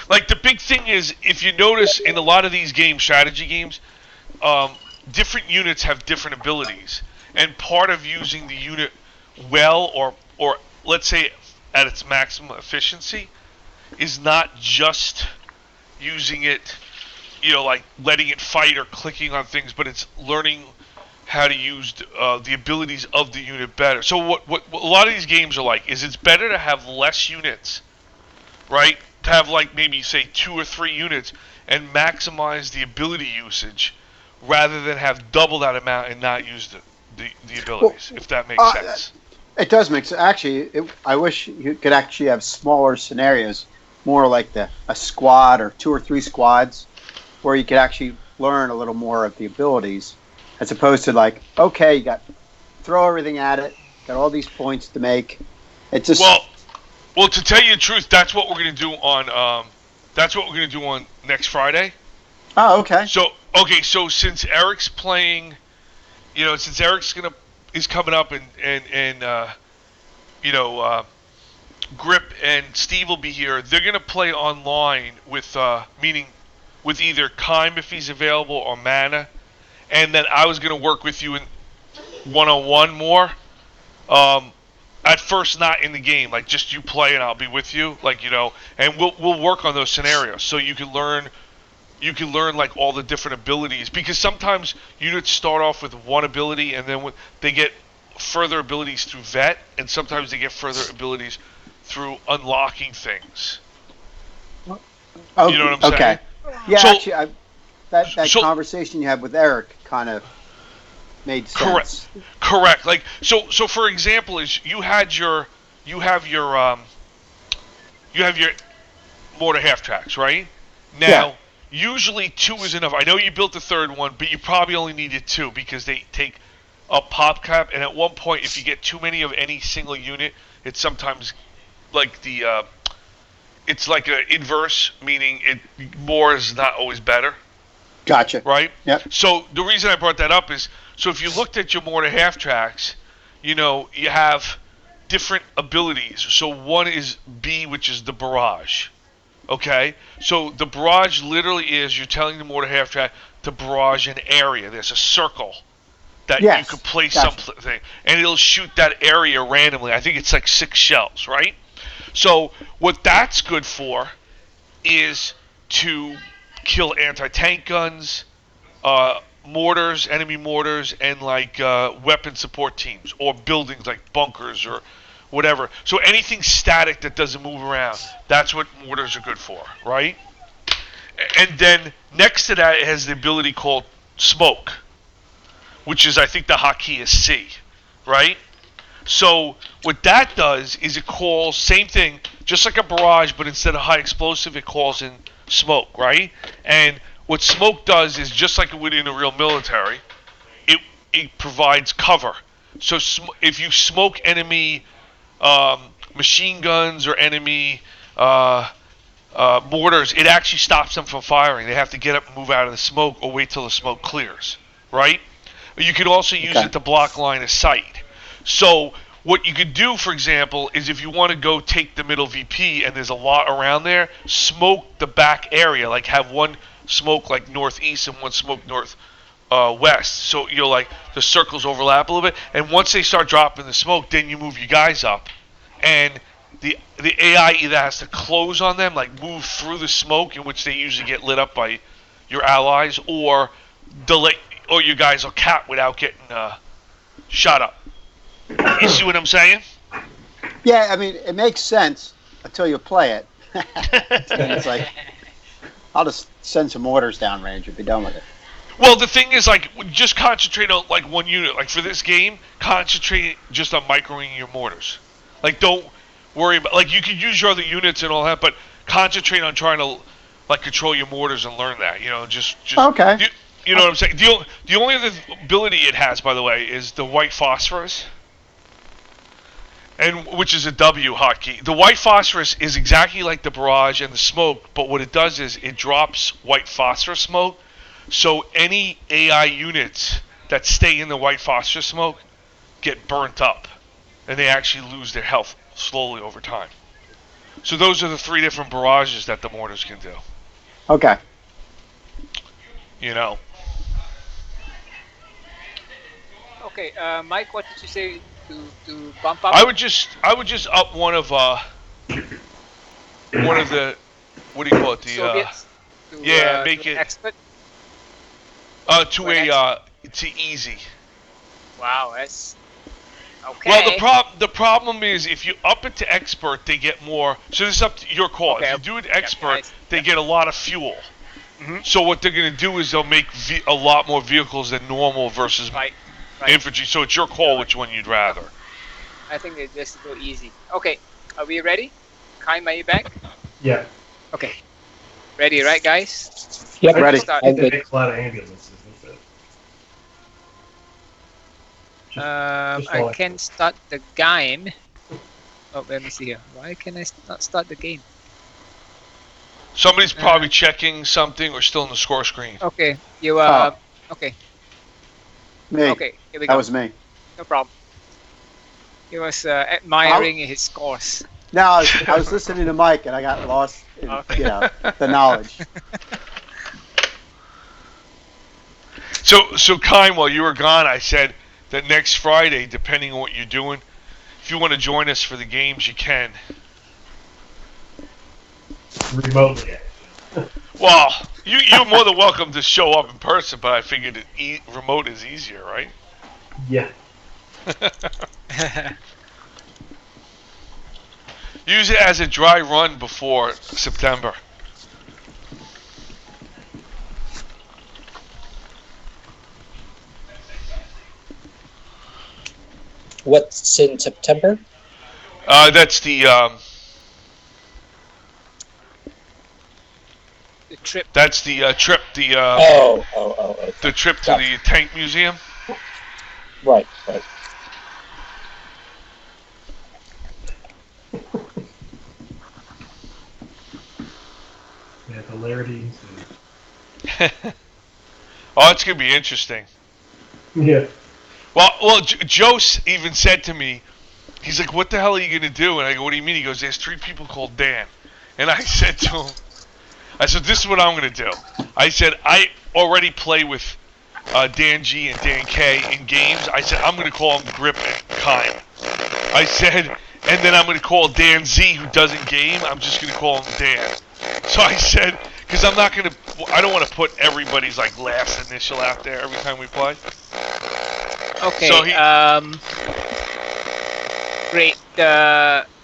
Like the big thing is, if you notice in a lot of these games, strategy games, different units have different abilities, and part of using the unit well, or let's say at its maximum efficiency, is not just using it, you know, like letting it fight or clicking on things, but it's learning how to use the abilities of the unit better. So what a lot of these games are like is it's better to have less units, right? To have like maybe say 2 or 3 units and maximize the ability usage rather than have double that amount and not use the abilities, if that makes sense. It does make sense. Actually, I wish you could actually have smaller scenarios, more like a squad or 2 or 3 squads, where you could actually learn a little more of the abilities, as opposed to like, okay, you got throw everything at it, got all these points to make. It just Well, to tell you the truth, that's what we're gonna do on next Friday. oh, okay. So since Eric's playing, you know, since Eric's is coming up and Grip and Steve will be here. They're gonna play online with meaning with either Kime if he's available or Mana, and then I was gonna work with you in one-on-one more. At first, not in the game, like just you play and I'll be with you, like and we'll work on those scenarios so you can learn. You can learn like all the different abilities because sometimes units start off with one ability and then they get further abilities through vet, and sometimes they get further abilities through unlocking things. Oh, You know what I'm saying? Okay. Yeah, So- actually, that so- conversation you had with Eric kind of made sense. Correct. Like so for example, is you have your mortar half tracks, right? Now, Yeah. usually 2 is enough. I know you built the third one, but you probably only needed 2 because they take a pop cap, and at one point, if you get too many of any single unit, it's sometimes like it's like an inverse, meaning more is not always better, Gotcha. right? Yep. So the reason I brought that up is, so if you looked at your mortar half tracks, you have different abilities. So one is B, which is the barrage. Okay? So the barrage literally is you're telling the mortar half track to barrage an area. There's a circle that you Yes, could place gotcha. something, and it'll shoot that area randomly. I think it's like 6 shells, right? So what that's good for is to kill anti-tank guns, mortars, enemy mortars, and like weapon support teams or buildings like bunkers or whatever. So anything static that doesn't move around, that's what mortars are good for, right? And then next to that, it has the ability called smoke, which is, I think the hotkey is C, right? So what that does is it calls, same thing, just like a barrage, but instead of high explosive, it calls in smoke, right? And what smoke does is just like it would in a real military, it provides cover. So if you smoke enemy machine guns or enemy mortars, it actually stops them from firing. They have to get up and move out of the smoke or wait till the smoke clears, right? You could also use it to block line of sight. So what you could do, for example, is if you want to go take the middle VP and there's a lot around there, smoke the back area. Like have one smoke like northeast and one smoke north west. So like the circles overlap a little bit. And once they start dropping the smoke, then you move your guys up. And the AI either has to close on them, like move through the smoke, in which they usually get lit up by your allies, or delay, or you guys will cap without getting shot up. You see what I'm saying? Yeah, I mean, it makes sense until you play it. And it's like, I'll just send some mortars downrange and be done with it. Well, the thing is, like, just concentrate on like one unit. Like for this game, concentrate just on microing your mortars. Like, don't worry about, like, you can use your other units and all that, but concentrate on trying to like control your mortars and learn that. Just Okay. You know what I'm saying? The only other ability it has, by the way, is the white phosphorus, and which is a W hotkey. The white phosphorus is exactly like the barrage and the smoke, but what it does is it drops white phosphorus smoke, so any AI units that stay in the white phosphorus smoke get burnt up, and they actually lose their health slowly over time. So those are the 3 different barrages that the mortars can do. Okay. Okay, Mike, what did you say to bump up? I would just up one of the, what do you call it, the Soviets to, make to it expert. to easy. Wow, that's okay. Well, the problem is if you up it to expert, they get more. So this is up to your call. Okay. If you do it expert, Yep. they get a lot of fuel. Mm-hmm. So what they're going to do is they'll make a lot more vehicles than normal versus Right. infantry. So it's your call which one you'd rather. I think they just go easy. Okay, are we ready? Kaim, are you back? Yeah. Okay. Ready, right, guys? Yep, Ready. Start. It takes a lot of ambulances. Doesn't it? Just I all can start the game. Oh, let me see here. Why can I not start the game? Somebody's probably checking something or still in the score screen. Okay, you okay, Me. okay, here we That go. was me. No problem. He was admiring his scores. No, I was listening to Mike and I got lost in Okay. the knowledge. So Kyle, while you were gone, I said that next Friday, depending on what you're doing, if you want to join us for the games, you can. Remotely. Well, you're more than welcome to show up in person, but I figured remote is easier, right? Yeah. Use it as a dry run before September. What's in September? That's the trip. That's the trip. The Okay. the trip to Gotcha. the tank museum. Right. Yeah, the Hilarities. Oh, it's gonna be interesting. Yeah. Well, Joe even said to me, he's like, "What the hell are you gonna do?" And I go, "What do you mean?" He goes, "There's 3 people called Dan." And I said to him, I said, "This is what I'm gonna do." I said, "I already play with Dan G and Dan K in games." I said, "I'm gonna call them Grip and Kime." I said, and then I'm gonna call Dan Z, who doesn't game. I'm just gonna call him Dan. So I said, because I don't want to put everybody's like last initial out there every time we play. Okay. So Great.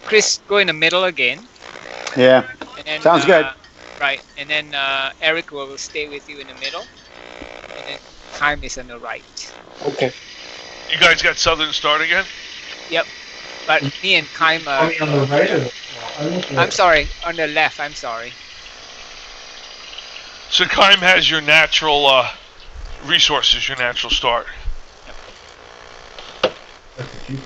Chris, go in the middle again. Yeah. And then, Sounds good. Right, and then Eric will stay with you in the middle, and then Kime is on the right. Okay. You guys got Southern Start again? Yep. But me and Kime. On the right or I'm sorry, on the left. I'm sorry. So Kime has your natural resources, your natural start. That's what you.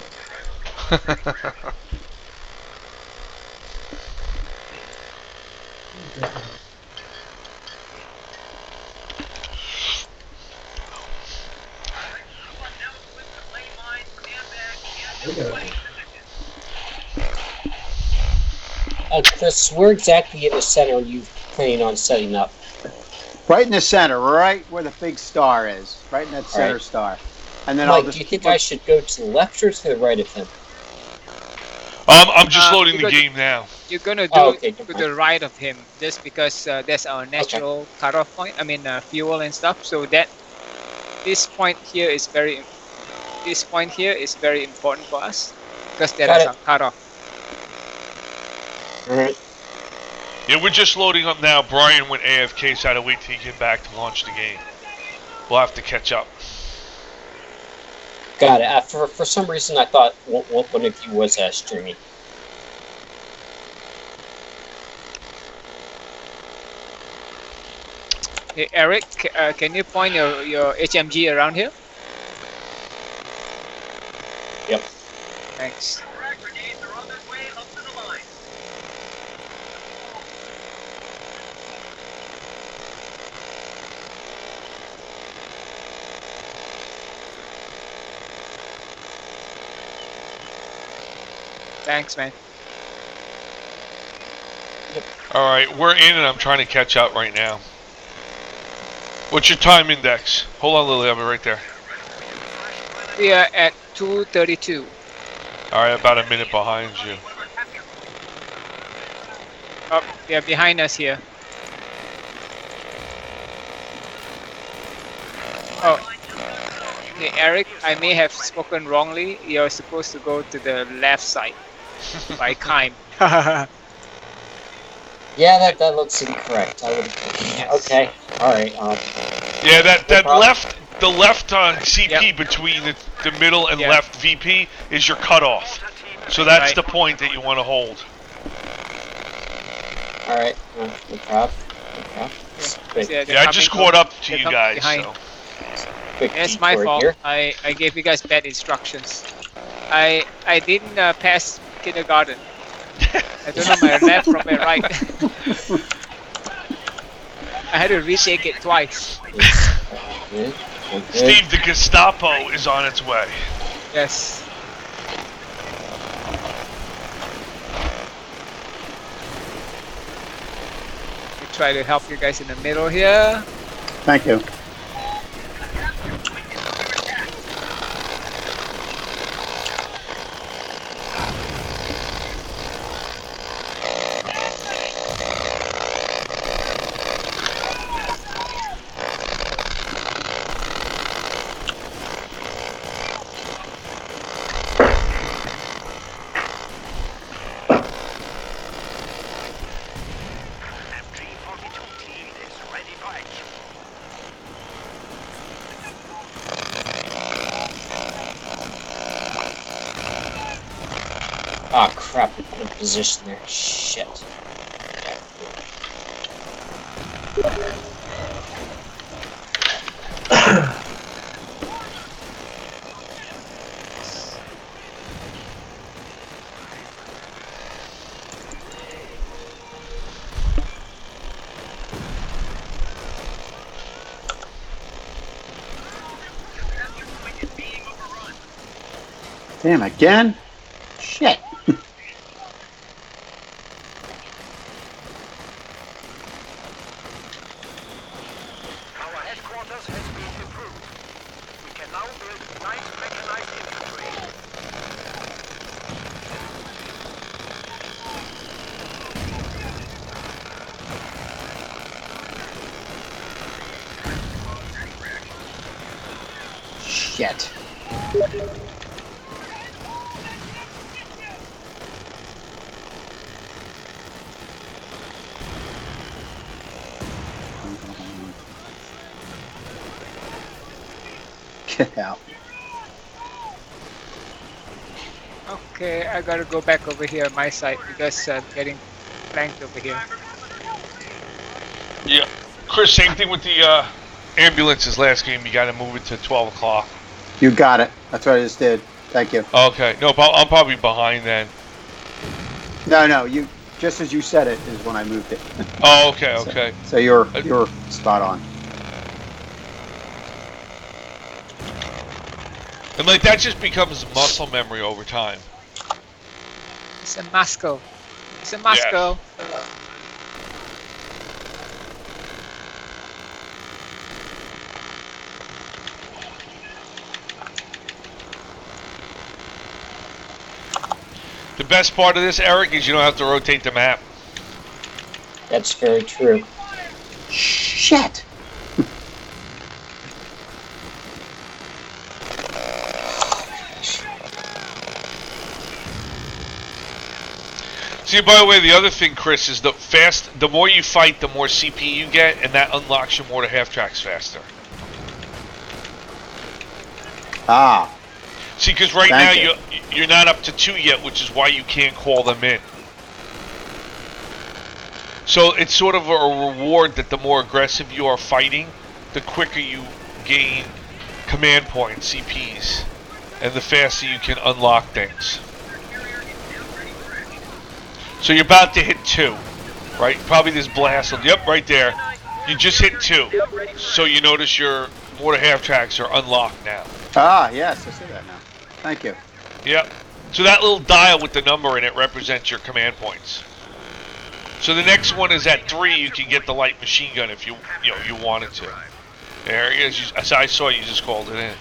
Chris, where exactly in the center are you planning on setting up? Right in the center, right where the big star is. Right in that center Right. star. And then Mike, I'll just do you think I should go to the left or to the right of him? I'm just loading the because- game now. You're gonna do Okay, it to the right of him, just because that's our natural cutoff point. I mean, fuel and stuff. So that this point here is very important for us because that Got is it. our cutoff. Alright. Yeah, we're just loading up now. Brian went AFK, so I had to wait till he came back to launch the game. We'll have to catch up. Got it. For some reason, I thought one of you was streaming. Hey, Eric, can you point your HMG around here? Yep. Thanks. Thanks, man. All right, we're in, and I'm trying to catch up right now. What's your time index? Hold on, Lily, I'll be right there. We are at 2:32. All right, about a minute behind you. Oh, yeah, behind us here. Oh, okay, Eric, I may have spoken wrongly. You're supposed to go to the left side by Kime. Yeah, that looks incorrect. I would. Yes. Okay. All right. Yeah, that problem. the left CP Yep. between the middle and Yeah. left VP is your cutoff. So that's Right. the point that you want to hold. All right. No problem. Quick, They're Yeah, I coming just from- caught up to they're you coming guys. behind. So. quick It's my detour fault. here. I gave you guys bad instructions. I didn't pass kindergarten. I don't know my left from my right. I had to retake it twice. Good. Good. Steve, the Gestapo is on its way. Yes. try to help you guys in the middle here. Thank you. MG42 team is ready for action. Ah, crap, I put in position there. Shit. Damn, again? Shit. Our headquarters has been improved. We can now build light mechanized infantry. Shit. Get out. Okay, I gotta go back over here on my side because I'm getting flanked over here. Yeah. Chris, same thing with the ambulances last game. You got to move it to 12 o'clock. You got it. That's what I just did. Thank you. Okay. No, I'm probably behind then. No, you just as you said it is when I moved it. Oh, okay, okay. So you're spot on. And like that just becomes muscle memory over time. It's a Moscow. It's a Moscow. The best part of this, Eric, is you don't have to rotate the map. That's very true. Shit. See, by the way, the other thing, Chris, is the more you fight, the more CP you get, and that unlocks your mortar half tracks faster. Ah. See, because right Thank now you. you're not up to 2 yet, which is why you can't call them in. So it's sort of a reward that the more aggressive you are fighting, the quicker you gain command points, CPs, and the faster you can unlock things. So you're about to hit 2, right? Probably this blast. Yep, right there. You just hit 2. So you notice your mortar half tracks are unlocked now. Ah, yes, I see that now. Thank you. Yep. So that little dial with the number in it represents your command points. So the next one is at 3. You can get the light machine gun if you wanted to. There it is. As I saw, you just called it in.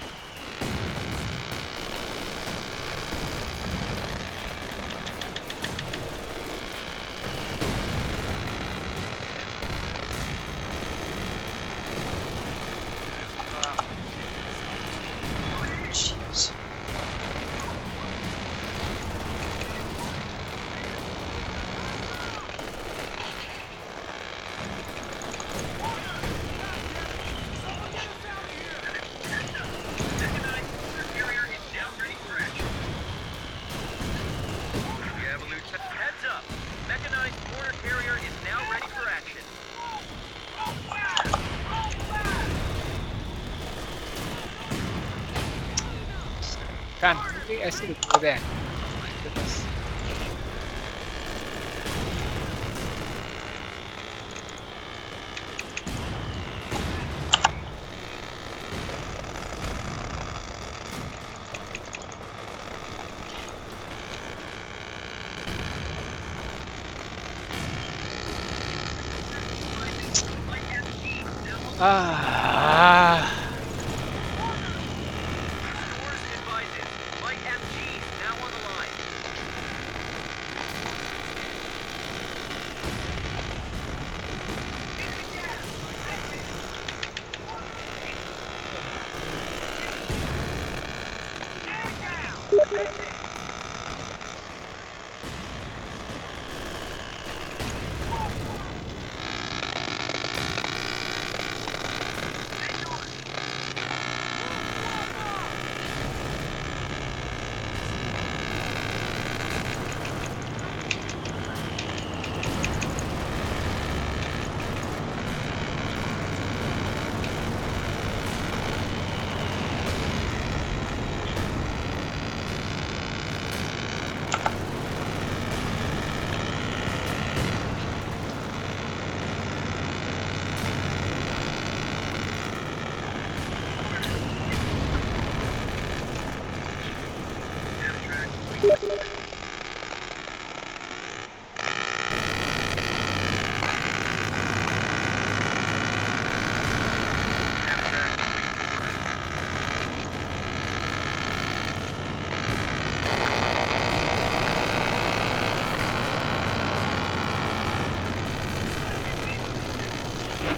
Jeez. Heads up. Mechanized mortar carrier is now ready for action. Can't. I see it over there. My goodness. Ah. Source advises. Light MGs now on the line.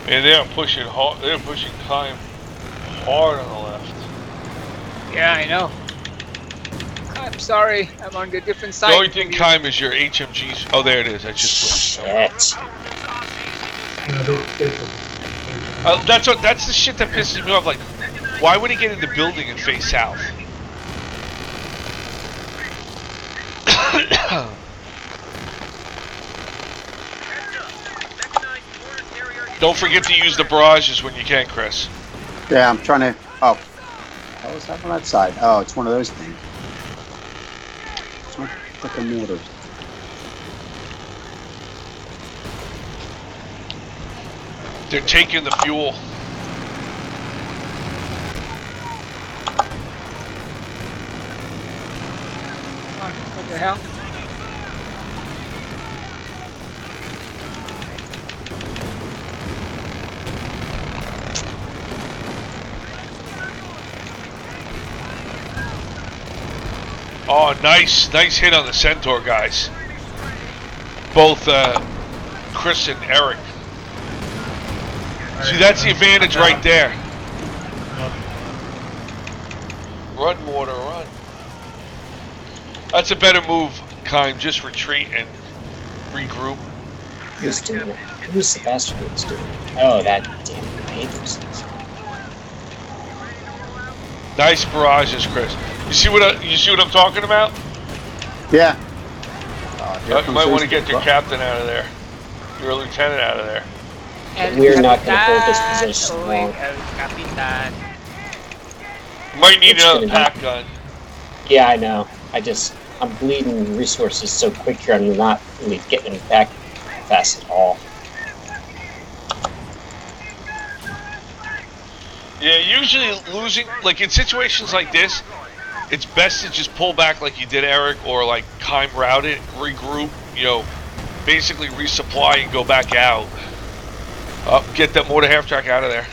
And they're pushing hard. They're pushing time hard on the left. Yeah, I know. I'm sorry. I'm on the different side. The only thing, Kime, is your HMGs. Oh, there it is. I just switched. Shit. That's the shit that pisses me off. Like, why would he get in the building and face south? Don't forget to use the barrages when you can, Chris. Yeah, I'm trying to. Oh, what was that on that side? Oh, it's one of those things. It's not fucking mortar. They're taking the fuel. What the hell? Oh, nice hit on the Centaur guys. Both Chris and Eric. See, that's the advantage right there. Run, mortar, run. That's a better move, Kime. Just retreat and regroup. Who's doing it? Who's the bastard who's doing it? Oh, that damn I hate those things. Nice barrages, Chris. You see what I'm talking about? Yeah. You might want to get your captain out of there, your lieutenant out of there. We're not going to hold this position long. Capitan. You might need It's another gonna pack gun. Yeah, I know. I'm bleeding resources so quick here, I'm not really getting them back fast at all. Yeah, usually losing, like in situations like this, it's best to just pull back like you did, Eric, or like Kime route it, regroup, basically resupply and go back out. Get that mortar half track out of there.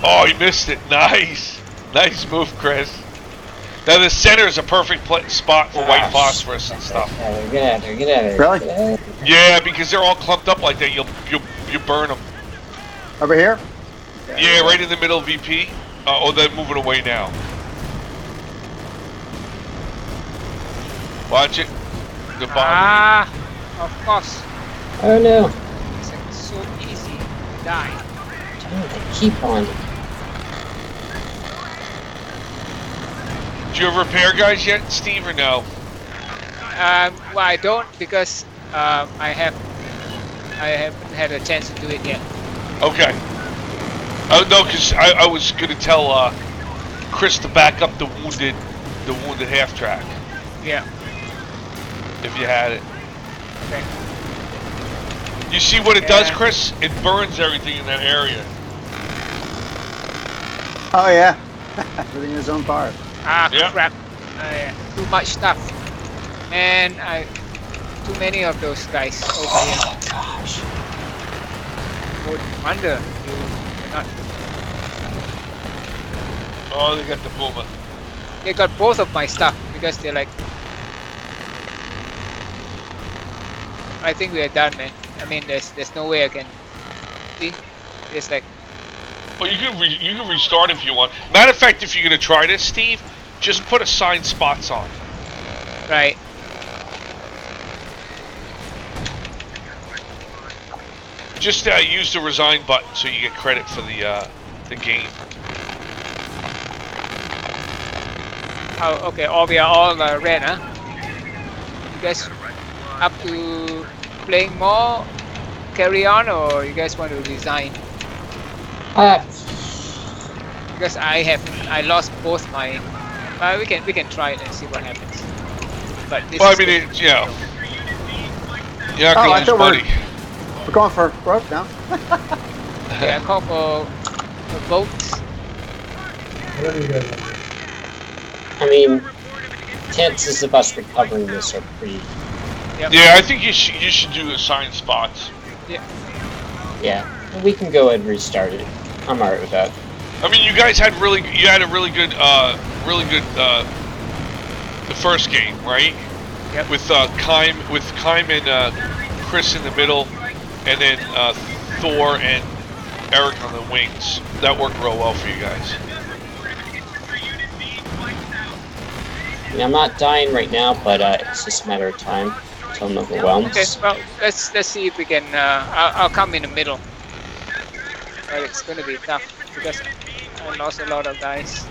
Oh, you missed it. Nice. Nice move, Chris. Now the center is a perfect spot for white phosphorus and stuff. Get out of there, get out of there. Really? Get out of there. Yeah, because they're all clumped up like that. You burn them. Over here? Yeah, right in the middle of VP. Oh, they're moving away now. Watch it. The bomb. Ah, of course. Oh no. It's like so easy to die. Oh, they keep on. Did you have repair guys yet, Steve, or no? Well, I don't because I haven't had a chance to do it yet. Okay. Oh no, because I was gonna tell Chris to back up the wounded half track Yeah. if you had it. Okay. You see what it does, Yeah. Chris? It burns everything in that area. Oh yeah. Everything in his own part. Ah, Yeah. crap. Yeah. Too much stuff. And too many of those guys over here. Gosh. Oh, Commander, you're not. Oh, they got the Puma. They got both of my stuff because they're like. I think we are done, man. I mean, there's no way I can. See, it's like. Well, you can restart if you want. Matter of fact, if you're gonna try this, Steve, just put assigned spots on. Right. Just use the resign button so you get credit for the game. Oh, okay. Oh, we are all red, huh? You guys up to playing more? Carry on, or you guys want to resign? Because I lost both my. We can try it and see what happens. But this Well, I is mean, good. you're not gonna lose money. We're going for growth now. Okay, I call for votes. Whatever you guys want. I mean, chances of us recovering this are pretty. Yep. Yeah, I think you should do assigned spots. Yeah, we can go ahead and restart it. I'm alright with that. I mean, you guys had a really good the first game, right? Yep. With Kime and Chris in the middle, and then Thor and Eric on the wings. That worked real well for you guys. I mean, I'm not dying right now, but it's just a matter of time until I'm overwhelmed. Okay. Well, let's see if we can. I'll come in the middle. But it's gonna be tough because I lost a lot of guys.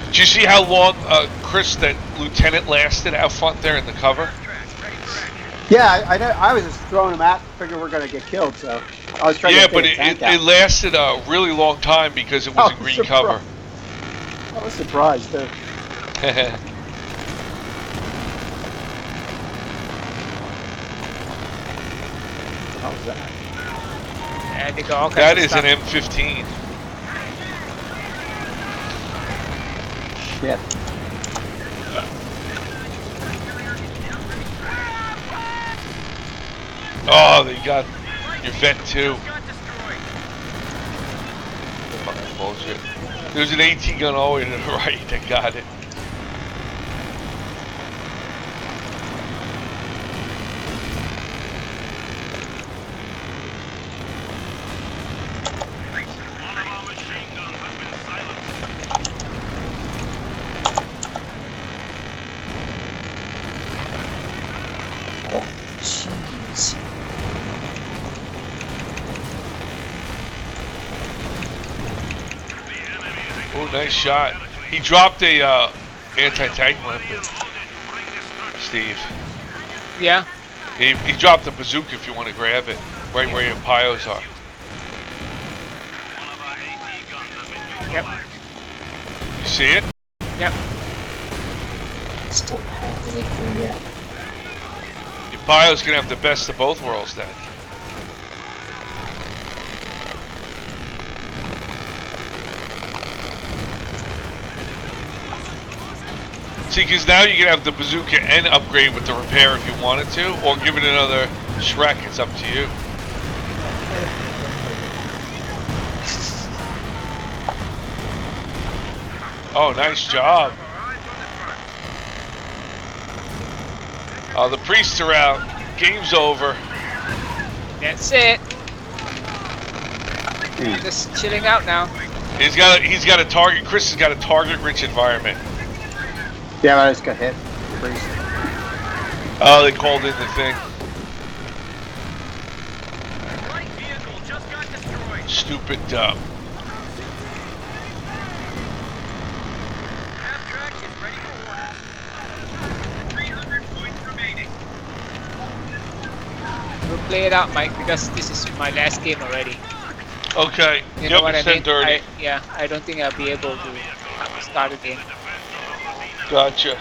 Did you see how long Chris, that lieutenant, lasted out front there in the cover? Yeah, I know. I was just throwing them at, figuring we're gonna get killed. So I was trying to But take a tank out. it lasted a really long time because it was in green cover. I was surprised too. How was that? Yeah, they got all kinds That of is stuff. an M15. Shit. Oh, they got your vet too. Fucking bullshit. There's an AT gun all the way to the right that got it. Jeez. Oh, nice shot. He dropped a anti-tank weapon, Steve. Yeah. He dropped a bazooka if you want to grab it, right where your pios are. Yep. You see it? Yep. Just don't have anything yet. Your pios gonna have the best of both worlds then. See, because now you can have the bazooka and upgrade with the repair if you wanted to, or give it another Shrek. It's up to you. Oh, nice job. Oh, the priests are out. Game's over. That's it. Just chilling out now. He's got a target. Chris has got a target-rich environment. Yeah, I just got hit. Priest. Oh, they called in the thing. Light vehicle just got destroyed. Stupid. Half-track is ready for orders. 300 points remaining. We'll play it out, Mike, because this is my last game already. Okay. You know Yep, what it's I mean? 10:30. I don't think I'll be able to start again. Gotcha.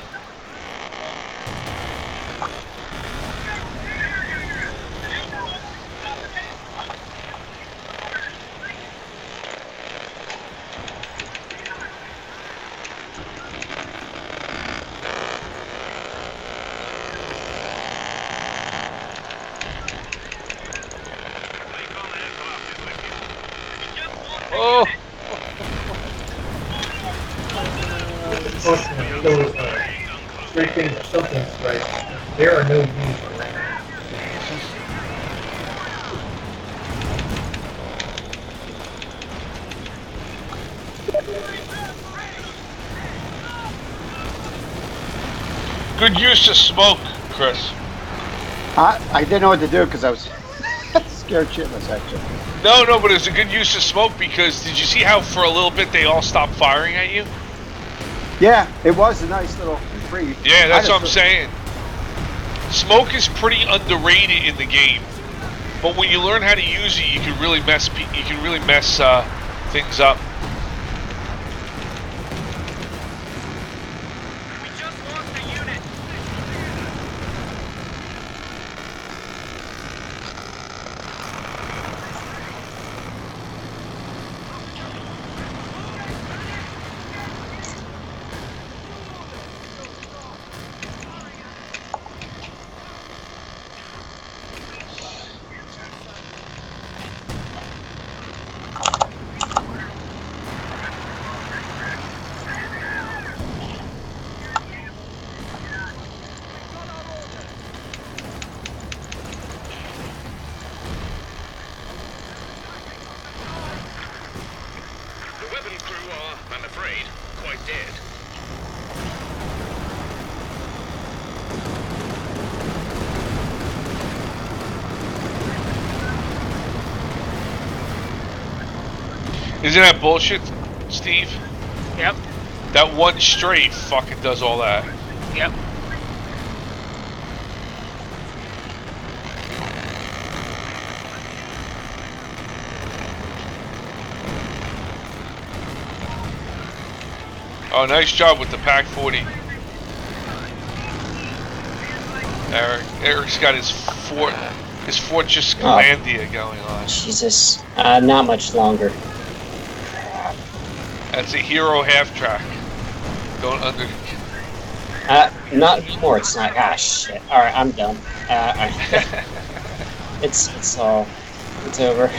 Unfortunately, those three things or something right. There are no U's around. Good use of smoke, Chris. I didn't know what to do because I was scared shitless, actually. No, but it's a good use of smoke because did you see how for a little bit they all stopped firing at you? Yeah, it was a nice little reprieve. Yeah, that's what I'm saying. Smoke is pretty underrated in the game, but when you learn how to use it, you can really mess things up. We just lost a unit. The weapon crew are, I'm afraid, quite dead. Isn't that bullshit, Steve? Yep. That one strafe fucking does all that. Yep. Oh, nice job with the Pack 40. Eric's got his Fortress Glandia going on. Jesus. Not much longer. That's a Hero half-track. Going under... Not anymore. It's not. Ah, shit. Alright, I'm done. It's over.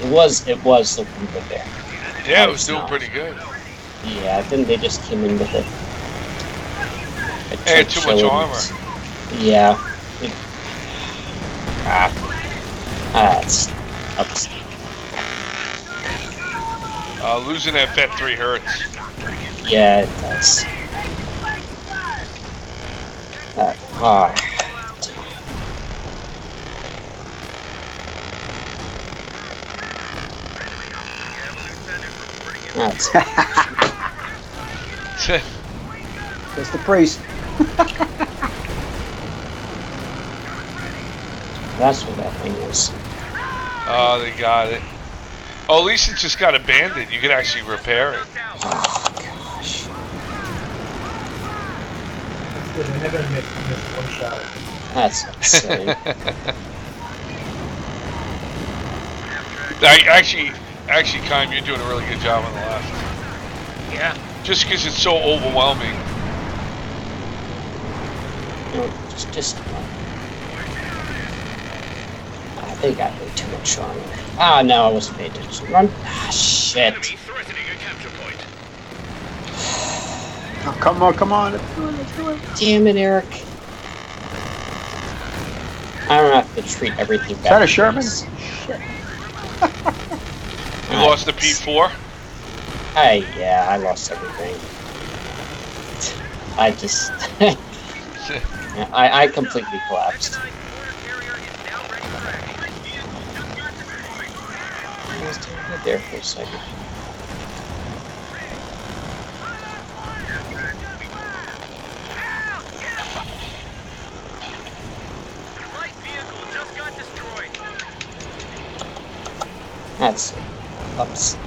It was looking good there. Yeah, it was doing pretty good. Yeah, then they just came in with it. Had too much armor. Yeah. It's ups. Losing that vet 3 hurts. Yeah, it does. That's It's the priest. that's what that thing is. Oh, they got it. Oh, at least it just got abandoned. You can actually repair it. Oh gosh. Good, they're never gonna miss one shot. That's insane. Actually, Kime, you're doing a really good job on the left. Yeah. Just because it's so overwhelming. No, just they got way too much armor. Ah, no, I wasn't paying attention. Run. Ah, shit. Enemy threatening a capture point. Oh, come on. Let's do it. Damn it, Eric. I don't have to treat everything back. Is that a Sherman? You lost the P4? Yeah, I lost everything. I just... I completely collapsed. I was doing good there for a second. Light vehicle just got destroyed. That's it. Ups.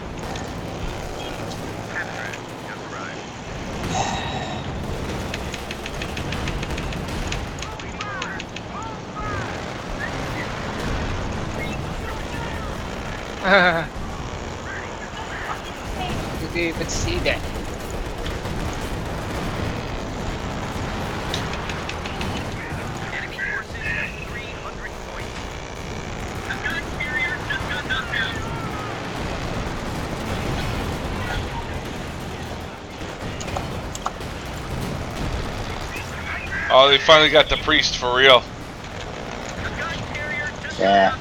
Did you even see that? Enemy forces at 300 points. The gun carrier just got done Oh, they finally got the priest for real. Yeah.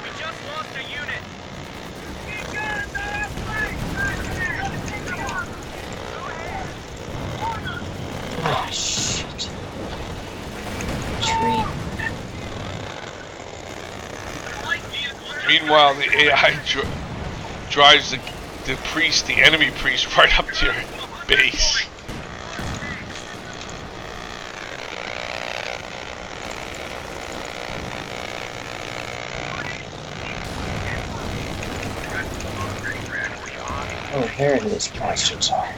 We just lost a unit. Ah, shit. Tree. Meanwhile, the AI drives the priest, the enemy priest, right up to your base. Oh, there those bastards are.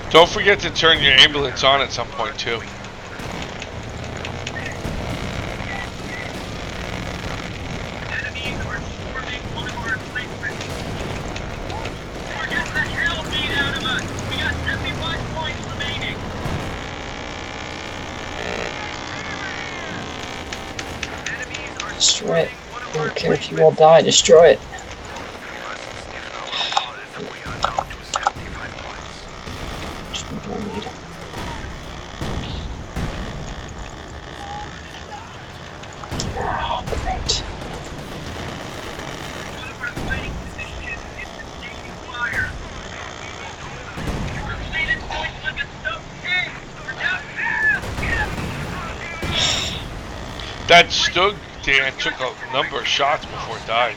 Don't forget to turn your ambulance on at some point too. Destroy it. I don't care if you all die, destroy it. Just what I need. Oh, great. That Stug Dan took a number of shots before it died.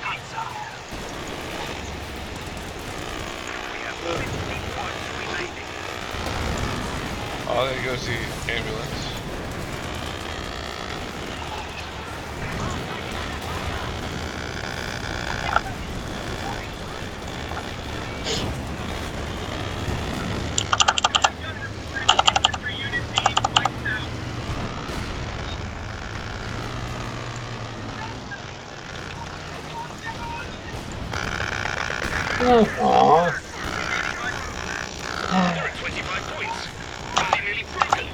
Oh, there goes the ambulance. Aww. 25 points. Body nearly broken.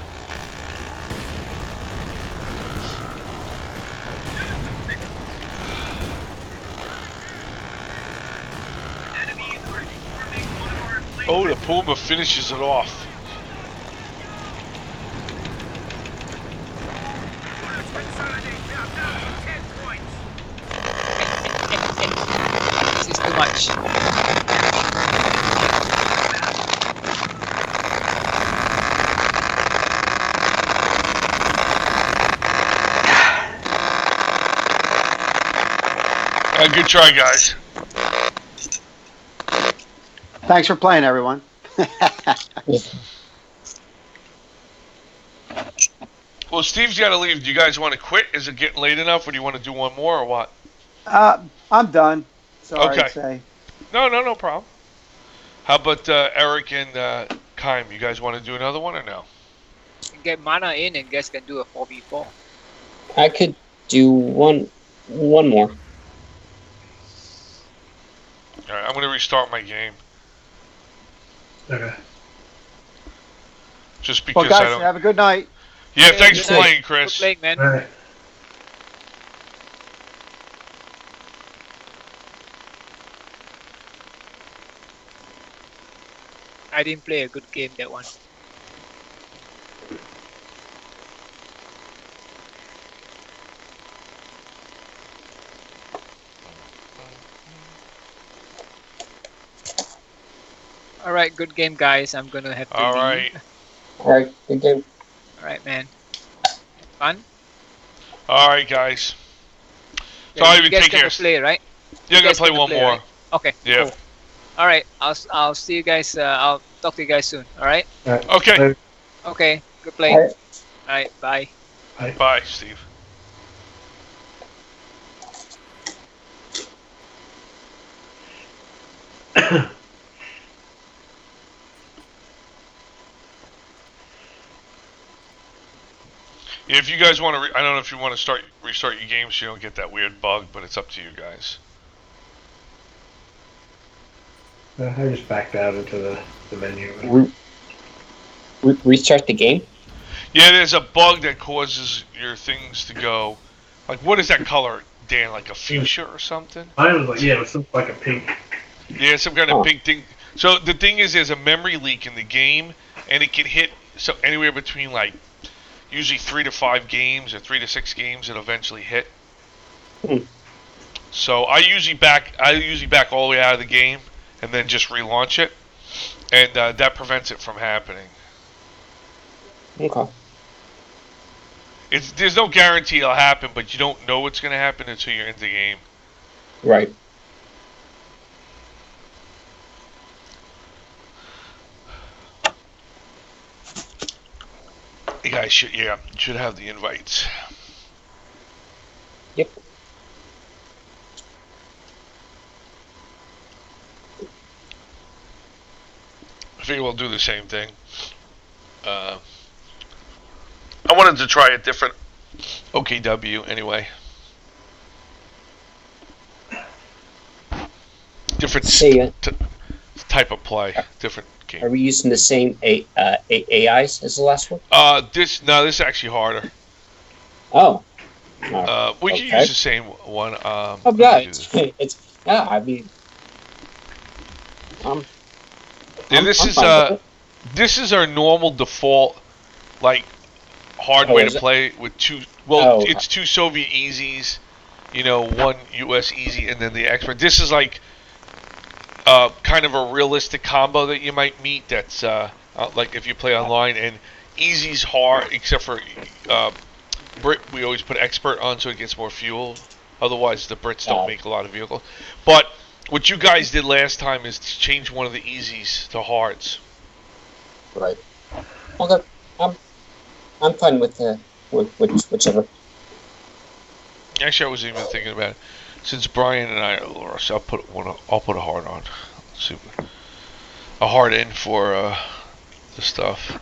Oh, the Puma finishes it off. This is too much. Good try, guys. Thanks for playing, everyone. Well, Steve's got to leave. Do you guys want to quit? Is it getting late enough, or do you want to do one more, or what? I'm done. Sorry Okay. to say. No problem. How about Eric and Kaim? You guys want to do another one or no? Get mana in and guys can do a 4v4. I could do one more. All right, I'm going to restart my game Okay. just because Well, I guys, don't. have a good night. Yeah, thanks good for night. playing, Good Chris. playing, man. All right. I didn't play a good game that one. Alright, good game, guys. I'm gonna have to All leave. right. Alright, good game. Alright, man. Fun? All right, guys. Yeah, Sorry, you we guys take gonna care. play, right? You're going guys to play gonna one play, more. right? Okay. Yeah. Cool. Alright, I'll see you guys. I'll talk to you guys soon. Alright? All right. Okay. Okay. Good play. Alright. Alright. Bye. Bye, Steve. If you guys want to, I don't know if you want to restart your game so you don't get that weird bug, but it's up to you guys. I just backed out into the menu. Restart the game? Yeah, there's a bug that causes your things to go. Like, what is that color, Dan? Like a fuchsia or something? Mine was like, yeah, it was something like a pink. Yeah, some kind of big thing. So the thing is, there's a memory leak in the game, and it can hit anywhere between like usually 3 to 5 games or 3 to 6 games. It eventually hit. So I usually back all the way out of the game and then just relaunch it, and that prevents it from happening. Okay. There's no guarantee it'll happen, but you don't know what's going to happen until you're in the game. Right. You guys should have the invites. Yep. I figure we'll do the same thing. I wanted to try a different OKW anyway. Different type of play, different game. Are we using the same AIs as the last one? This is actually harder. Oh. We can use the same one. Oh yeah, it's yeah. I mean, this is our normal default, like hard way to play with two. Well, it's 2 Soviet easies, 1 US easy, and then the expert. This is like kind of a realistic combo that you might meet. That's like if you play online, and easy's hard, except for Brit. We always put expert on so it gets more fuel. Otherwise, the Brits don't make a lot of vehicles. But what you guys did last time is to change one of the easies to hards. Right. Okay. I'm fine with whichever. Actually, I was even thinking about it. Since Brian and I are lost, I'll put a hard on. Let's see, a hard in for the stuff.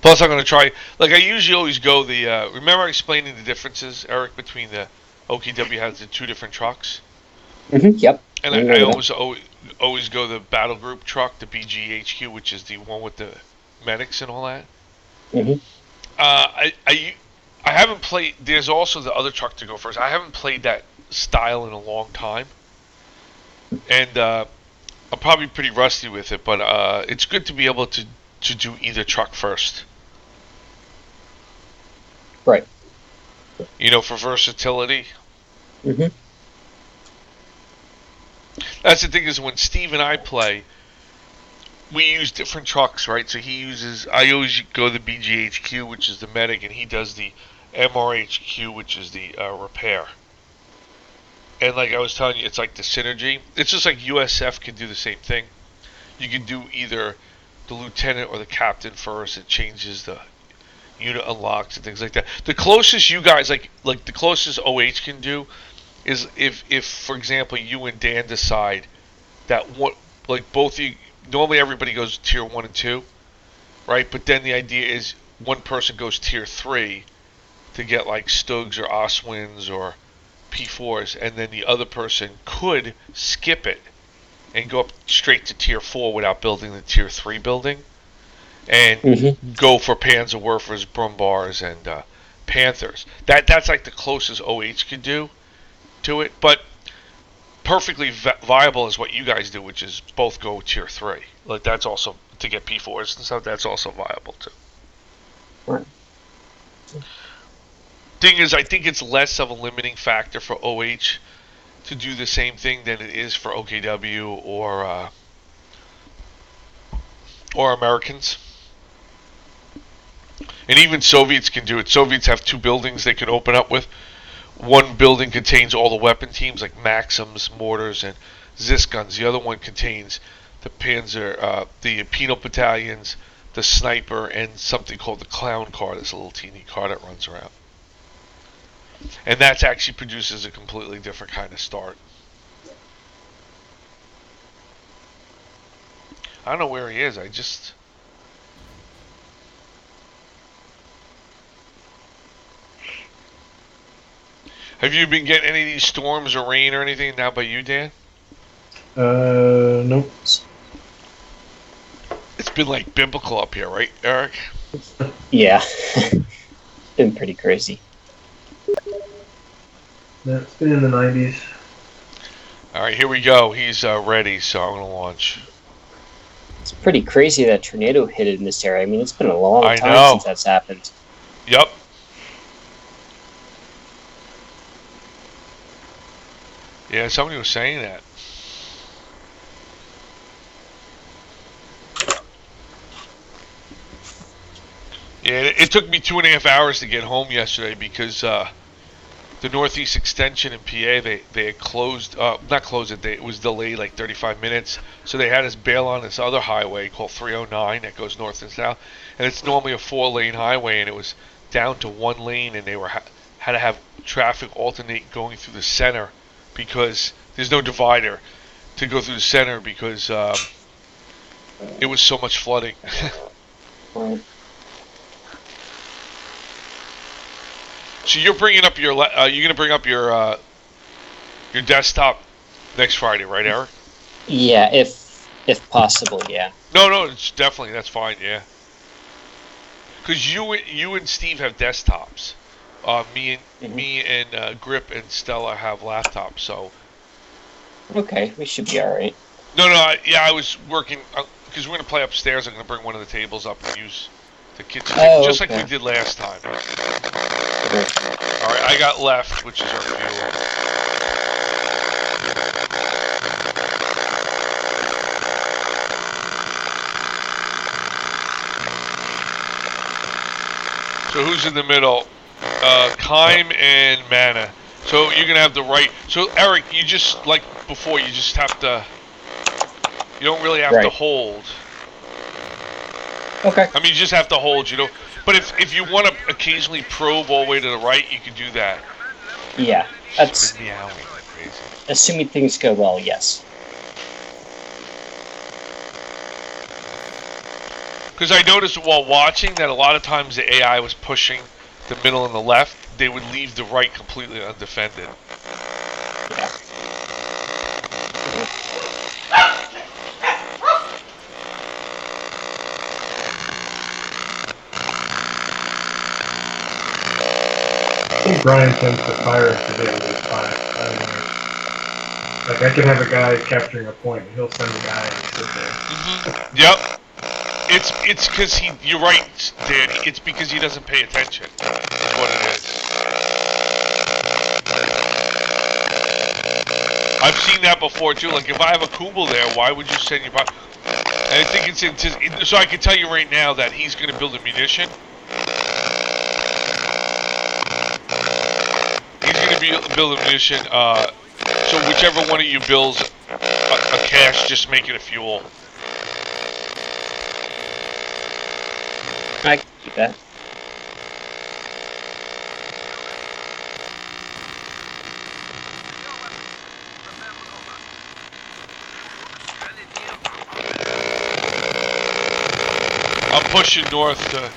Plus, I'm gonna try. Like I usually always go the. Remember explaining the differences, Eric, between the OKW has the 2 different trucks. Yep. And I always go the battle group truck, the BGHQ, which is the one with the medics and all that. I haven't played. There's also the other truck to go first. I haven't played that style in a long time, and I'm probably pretty rusty with it. But it's good to be able to do either truck first. Right. For versatility. That's the thing is when Steve and I play, we use different trucks, right? So I always go the BGHQ, which is the medic, and he does the MRHQ, which is the repair. And like I was telling you, it's like the synergy. It's just like USF can do the same thing. You can do either the lieutenant or the captain first. It changes the unit unlocks and things like that. The closest you guys like the closest OH can do is if for example you and Dan decide that both of you, normally everybody goes tier 1 and 2, right? But then the idea is one person goes tier 3 to get like Stugs or Oswins or P4s, and then the other person could skip it and go up straight to tier 4 without building the tier 3 building, and go for Panzerwerfers, Brumbars, and Panthers. That's like the closest OH could do to it, but perfectly viable is what you guys do, which is both go tier 3. Like that's also to get P4s and stuff. That's also viable too. Right. Thing is, I think it's less of a limiting factor for OH to do the same thing than it is for OKW or Americans. And even Soviets can do it. Soviets have 2 buildings they can open up with. One building contains all the weapon teams like Maxims, mortars, and Zis guns. The other one contains the Panzer, the penal battalions, the sniper, and something called the clown car. This little teeny car that runs around. And that actually produces a completely different kind of start. I don't know where he is. Have you been getting any of these storms or rain or anything now by you, Dan? Nope. It's been like biblical up here, right, Eric? Yeah. Been pretty crazy. Yeah, it's been in the 90s. All right, here we go. He's ready, so I'm gonna launch. It's pretty crazy that tornado hit in this area. I mean, it's been a long I time know. since that's happened. Yep. Yeah, somebody was saying that. Yeah, it took me 2.5 hours to get home yesterday because the Northeast Extension in PA, they had closed, not closed it, it was delayed like 35 minutes. So they had us bail on this other highway called 309 that goes north and south. And it's normally a 4-lane highway, and it was down to 1 lane, and they had to have traffic alternate going through the center because there's no divider to go through the center because it was so much flooding. Right. So you're bringing up your you're gonna bring up your desktop next Friday, right, Eric? Yeah, if possible, yeah. No, it's definitely that's fine, yeah. Because you and Steve have desktops. Me and Grip and Stella have laptops. So Okay, we should be all right. no, I was working because we're gonna play upstairs. I'm gonna bring one of the tables up and use the kitchen table, just like we did last time. All right, I got left, which is our fuel. So who's in the middle? Kime and Mana. So you're gonna have the right. So Eric, you just like before, you just have to. You don't really have to hold. Okay. I mean, you just have to hold. You know. But if you want to occasionally probe all the way to the right, you can do that. Yeah, that's Meowing like crazy. assuming things go well. Yes. Because I noticed while watching that a lot of times the AI was pushing the middle and the left, they would leave the right completely undefended. Yeah. I think Brian tends to fire today with his fire. Like I can have a guy capturing a point, and he'll send a guy and sit there. Mm-hmm. Yep. It's because you're right, Danny. It's because he doesn't pay attention. That's what it is. I've seen that before too. Like if I have a Kubel there, why would you send your? And I think it's so I can tell you right now that he's going to build a munition. He's going to build a munition. So whichever one of you builds a cache, just make it a fuel. I can do that. I'm pushing north to.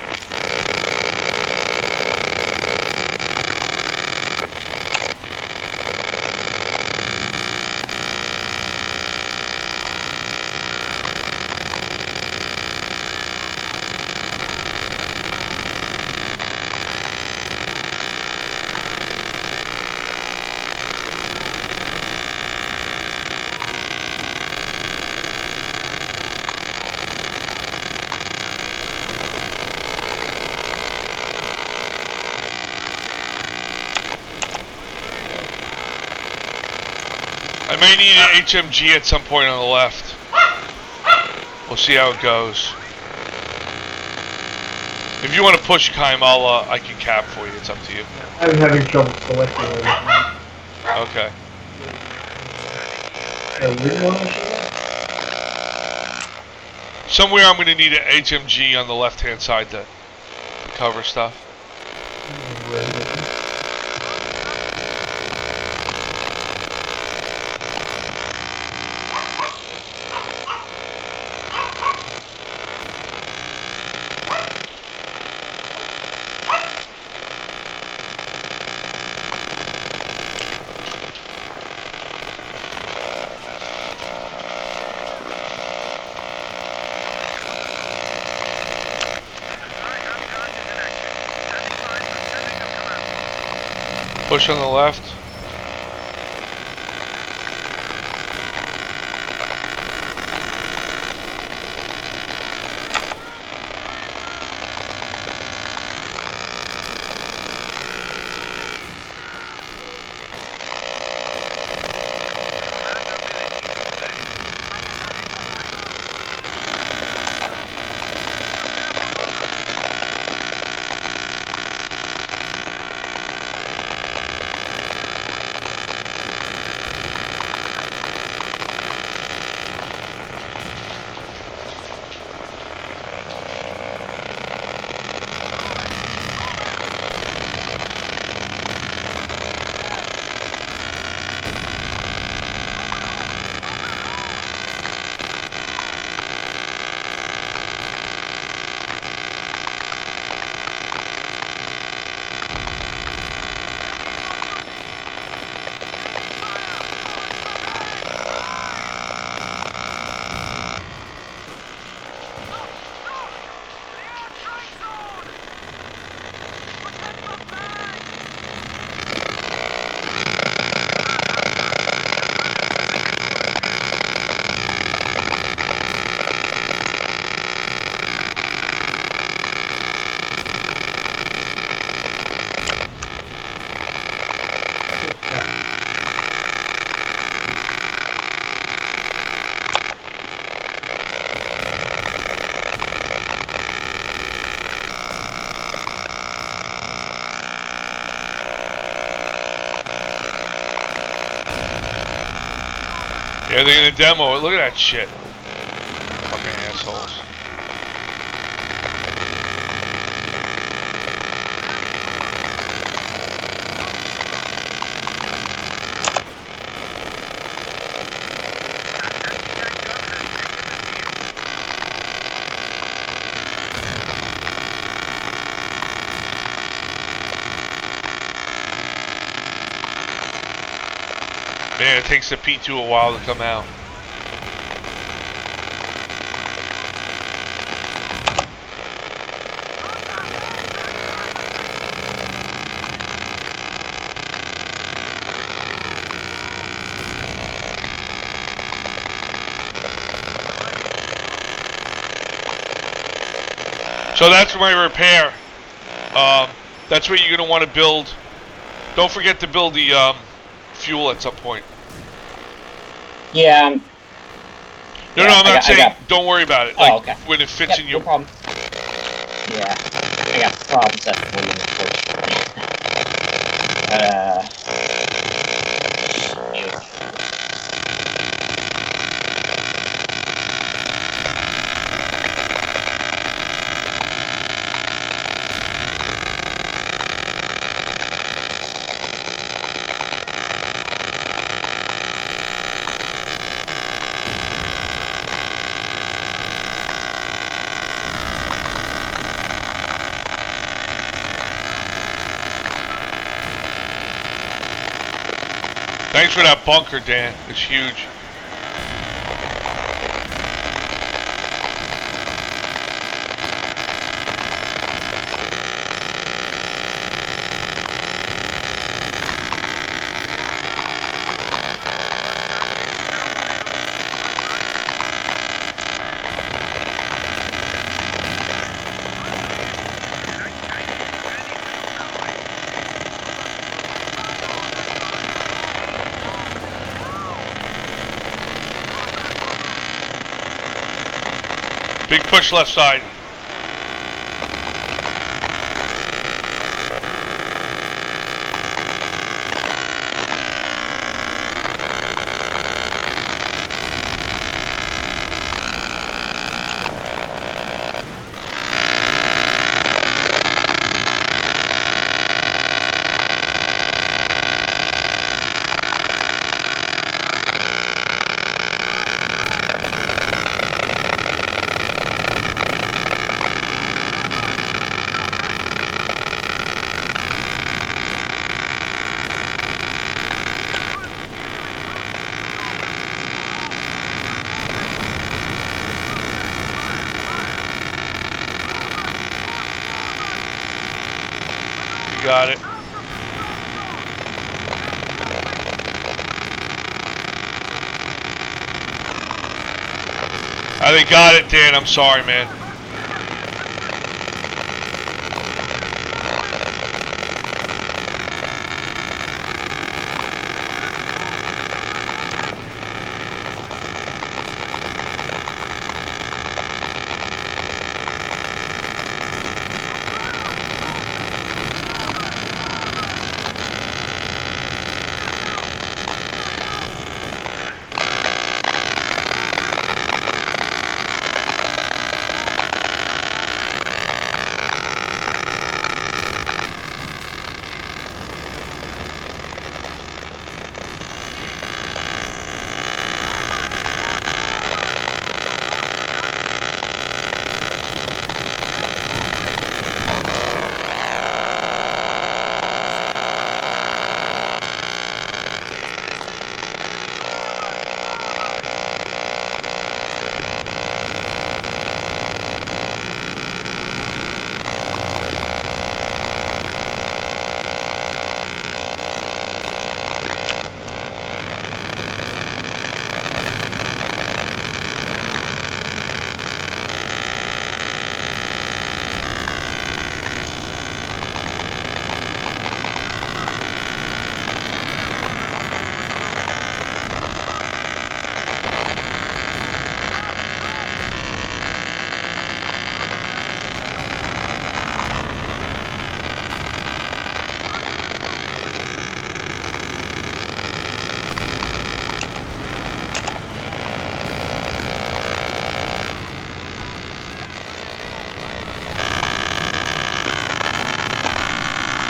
I may need an HMG at some point on the left. We'll see how it goes. If you want to push Kime, I can cap for you. It's up to you. I'm having trouble selecting everything. Okay. Somewhere I'm going to need an HMG on the left-hand side to cover stuff. Push on the left. Yeah, they're gonna demo it. Look at that shit. Fucking assholes. Man, it takes the P2 a while to come out. So that's my repair. That's what you're going to want to build. Don't forget to build the fuel at some point. Yeah. No, I'm not saying don't worry about it. Like, okay. When it fits in your... No problem. Yeah, I got problems at the moment, Thanks for that bunker, Dan. It's huge. Big push left side. They got it, Dan. I'm sorry, man.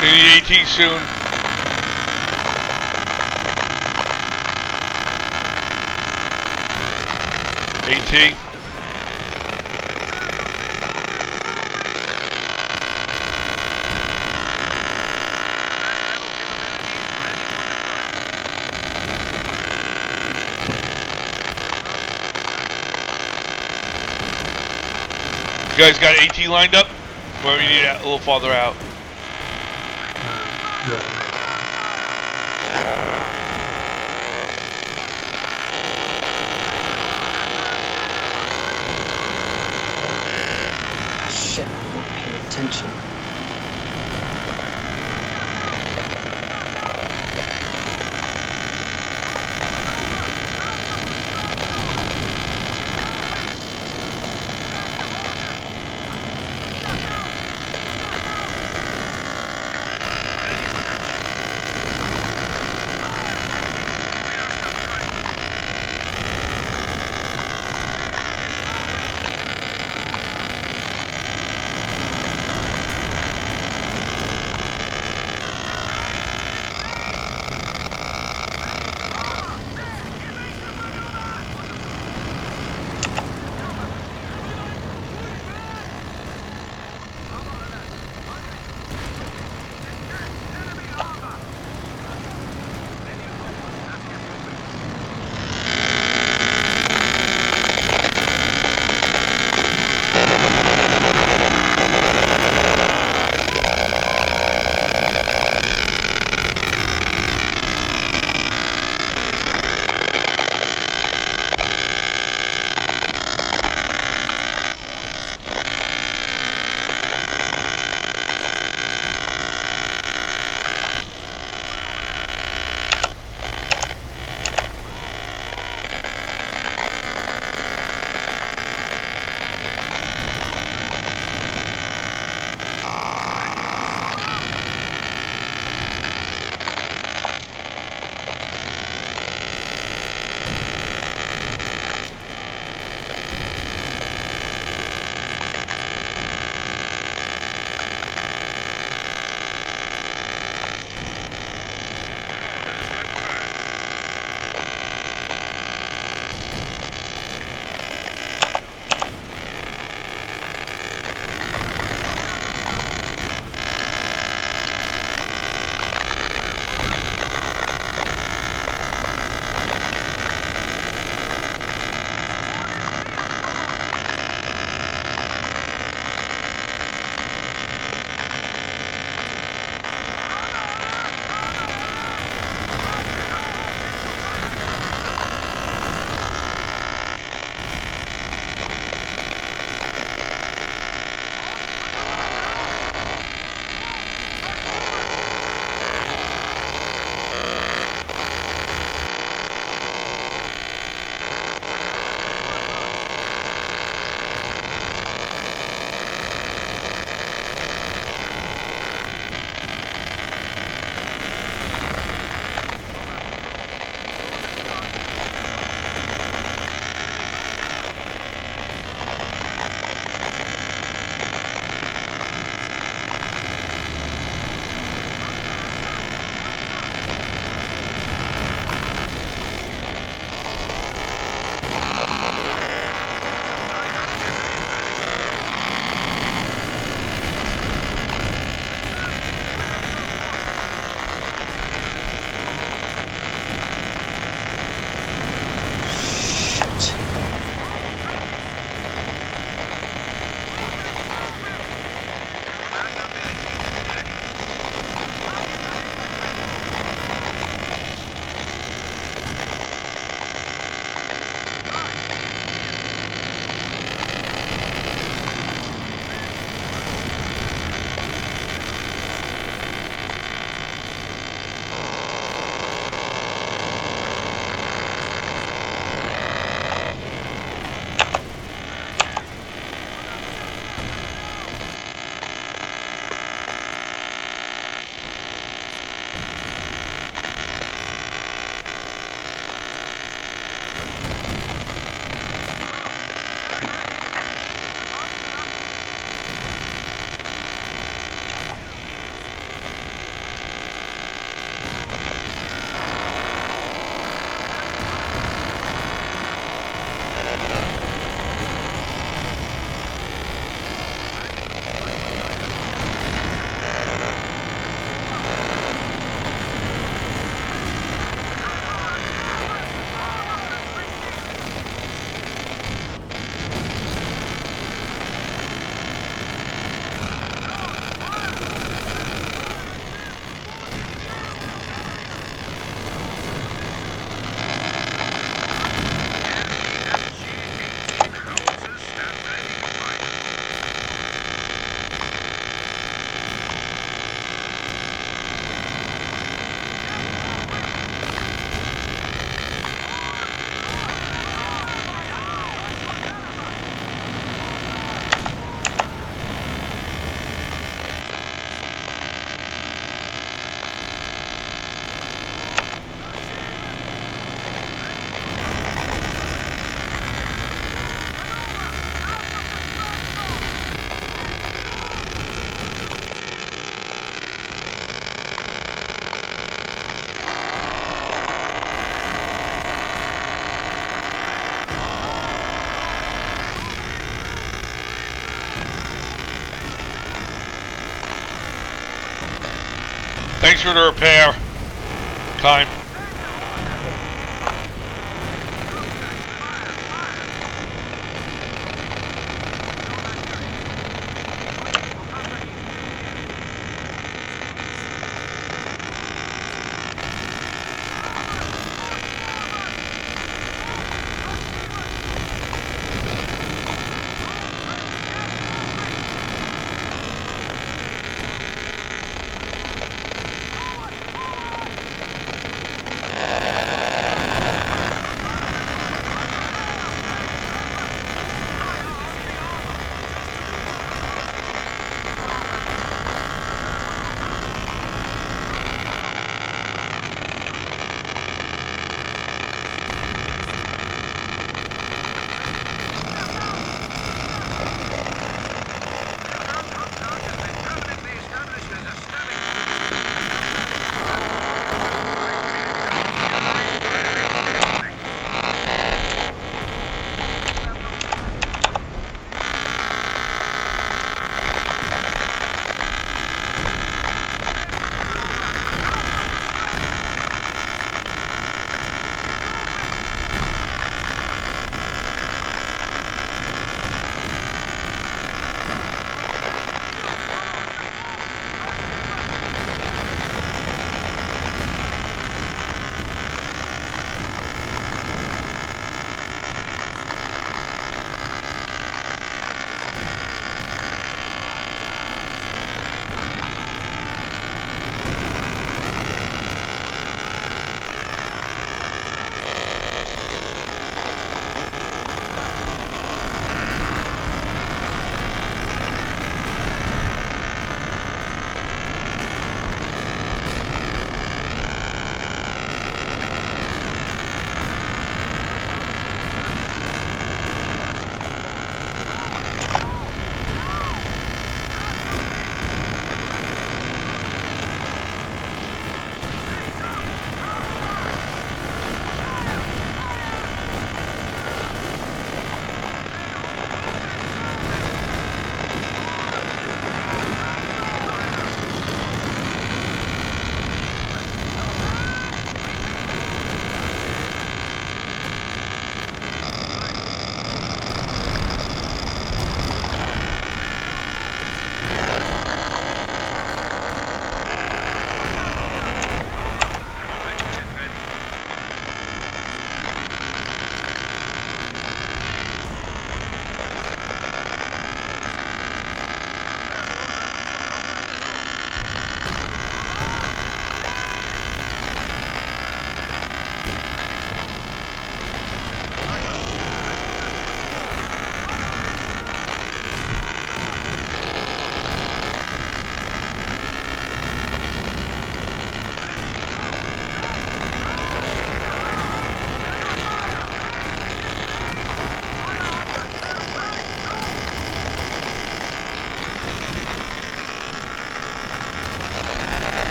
Gonna need 18 soon. AT. You guys got AT lined up? Or we need it a little farther out? Shit, I'm not paying attention. Thanks for the repair. Time.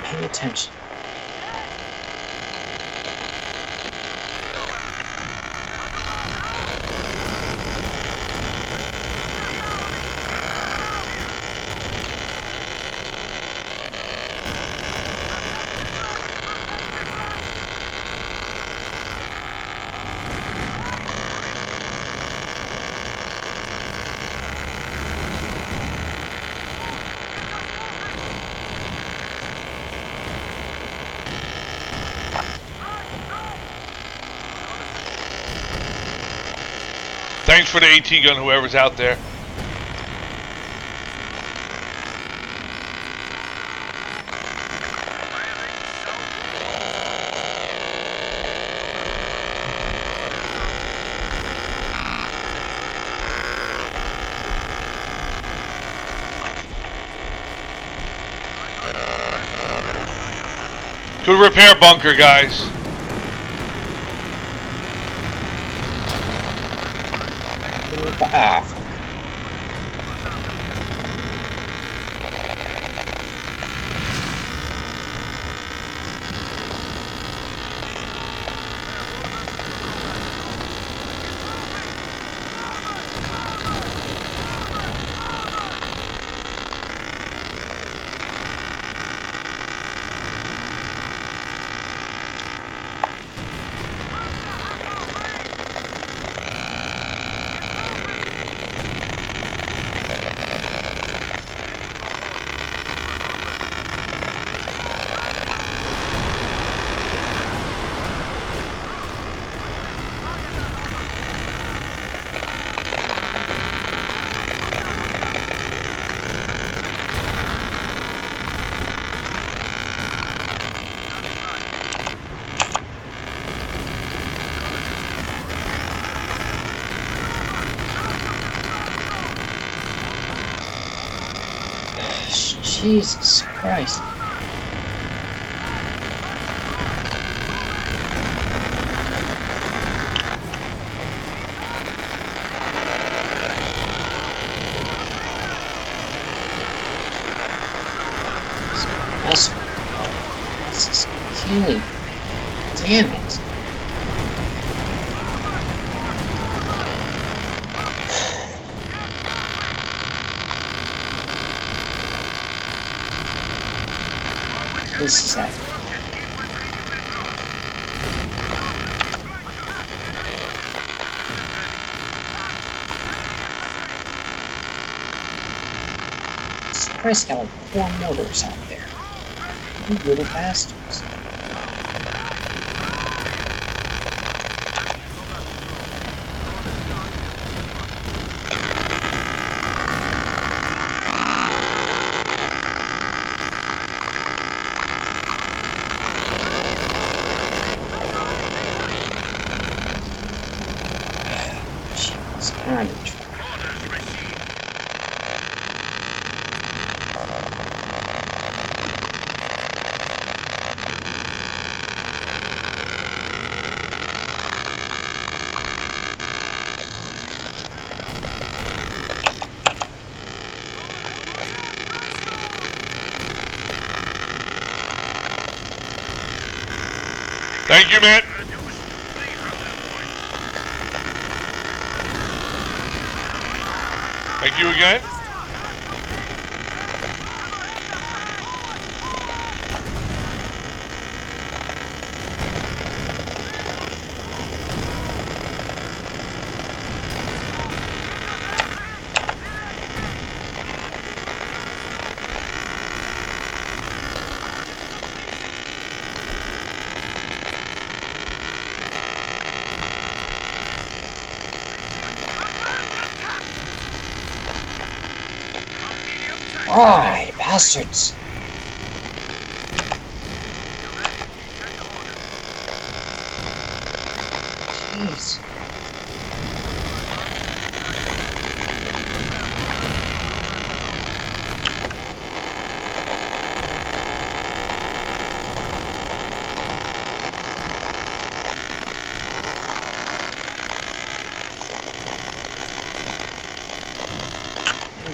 Pay attention. Thanks for the AT gun, whoever's out there. Good repair bunker, guys. Ah. Jesus Christ. This is killing. Damn it. This is that. Christ got like 4 mortars out there. You little bastards. Jeez, carnage. Thank you, man. Thank you again. Why, bastards? Jeez.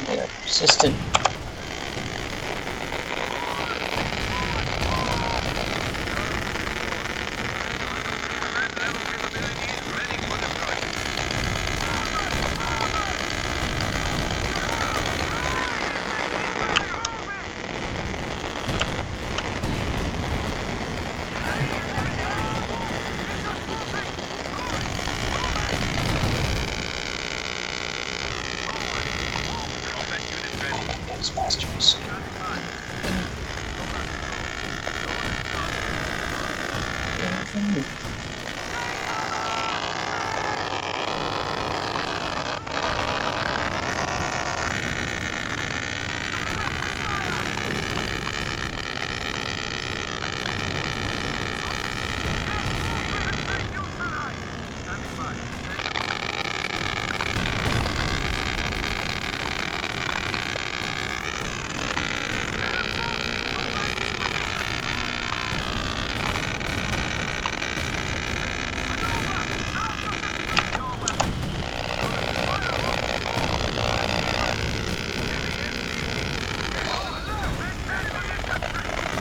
They're persistent. Those bastards.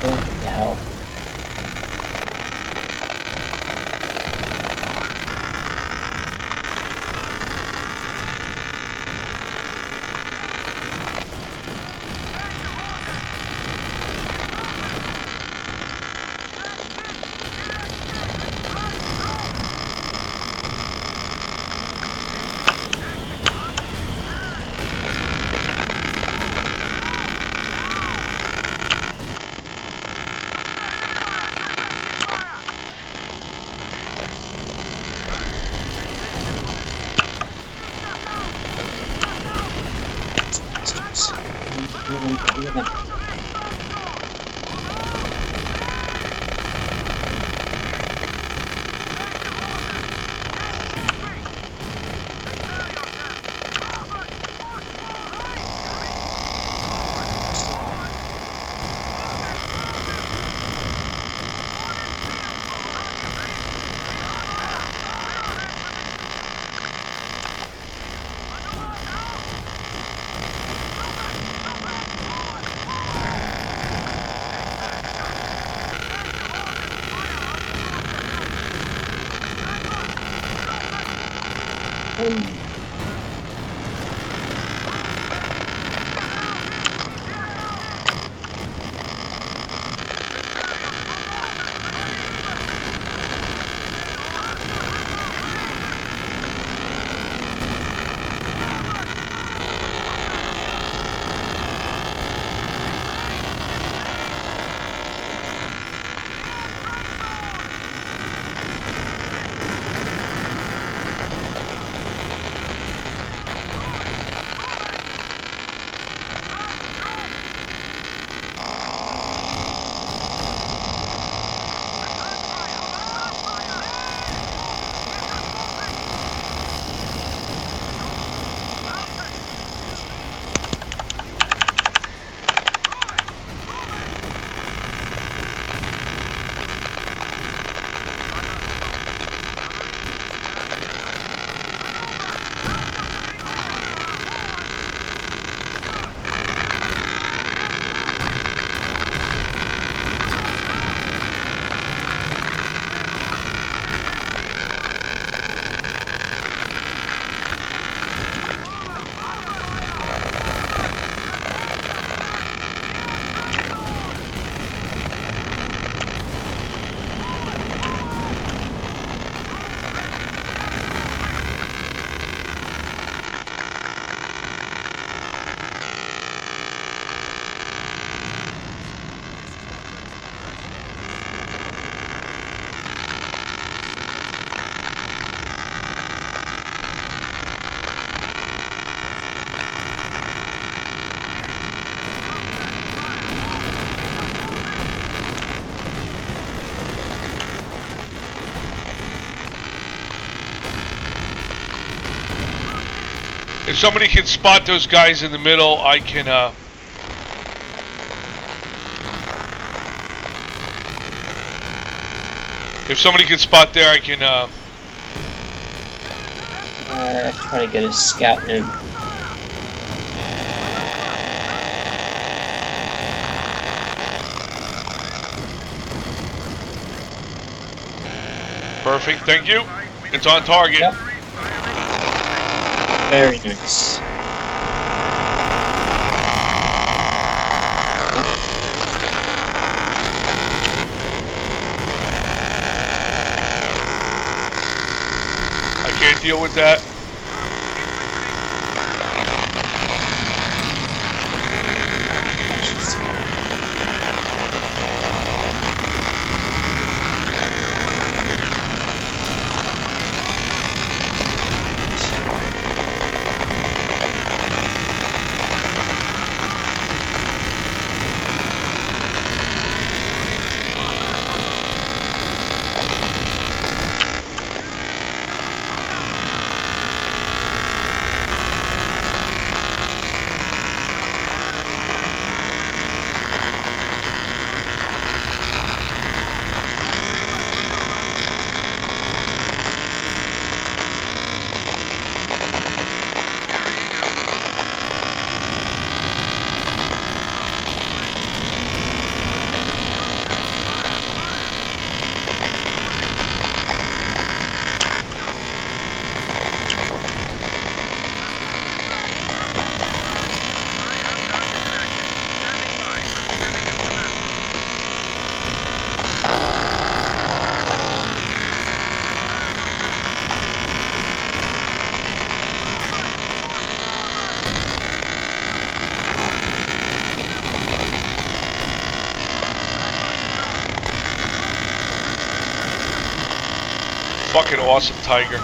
What the hell? If somebody can spot those guys in the middle, I can, if somebody can spot there, I can, try to get a scout in. perfect, thank you. It's on target. Yep. Very nice. I can't deal with that. Fucking awesome, Tiger.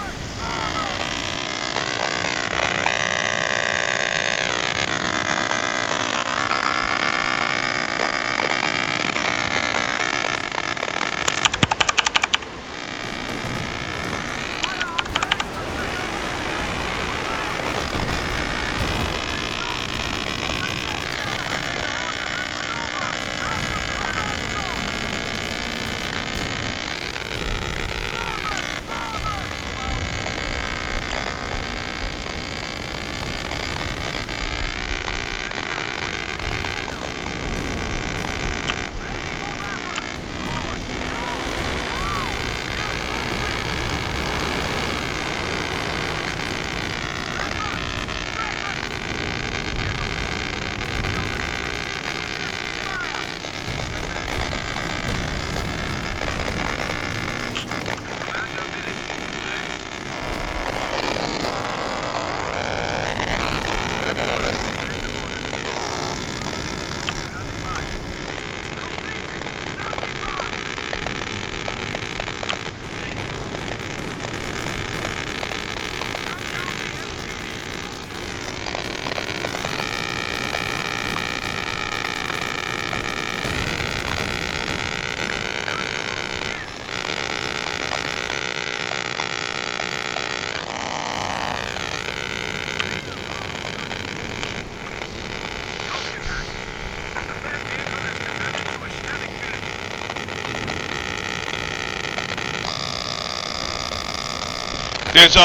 There's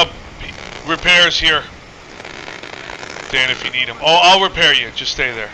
repairs here, Dan. If you need them, I'll repair you. Just stay there.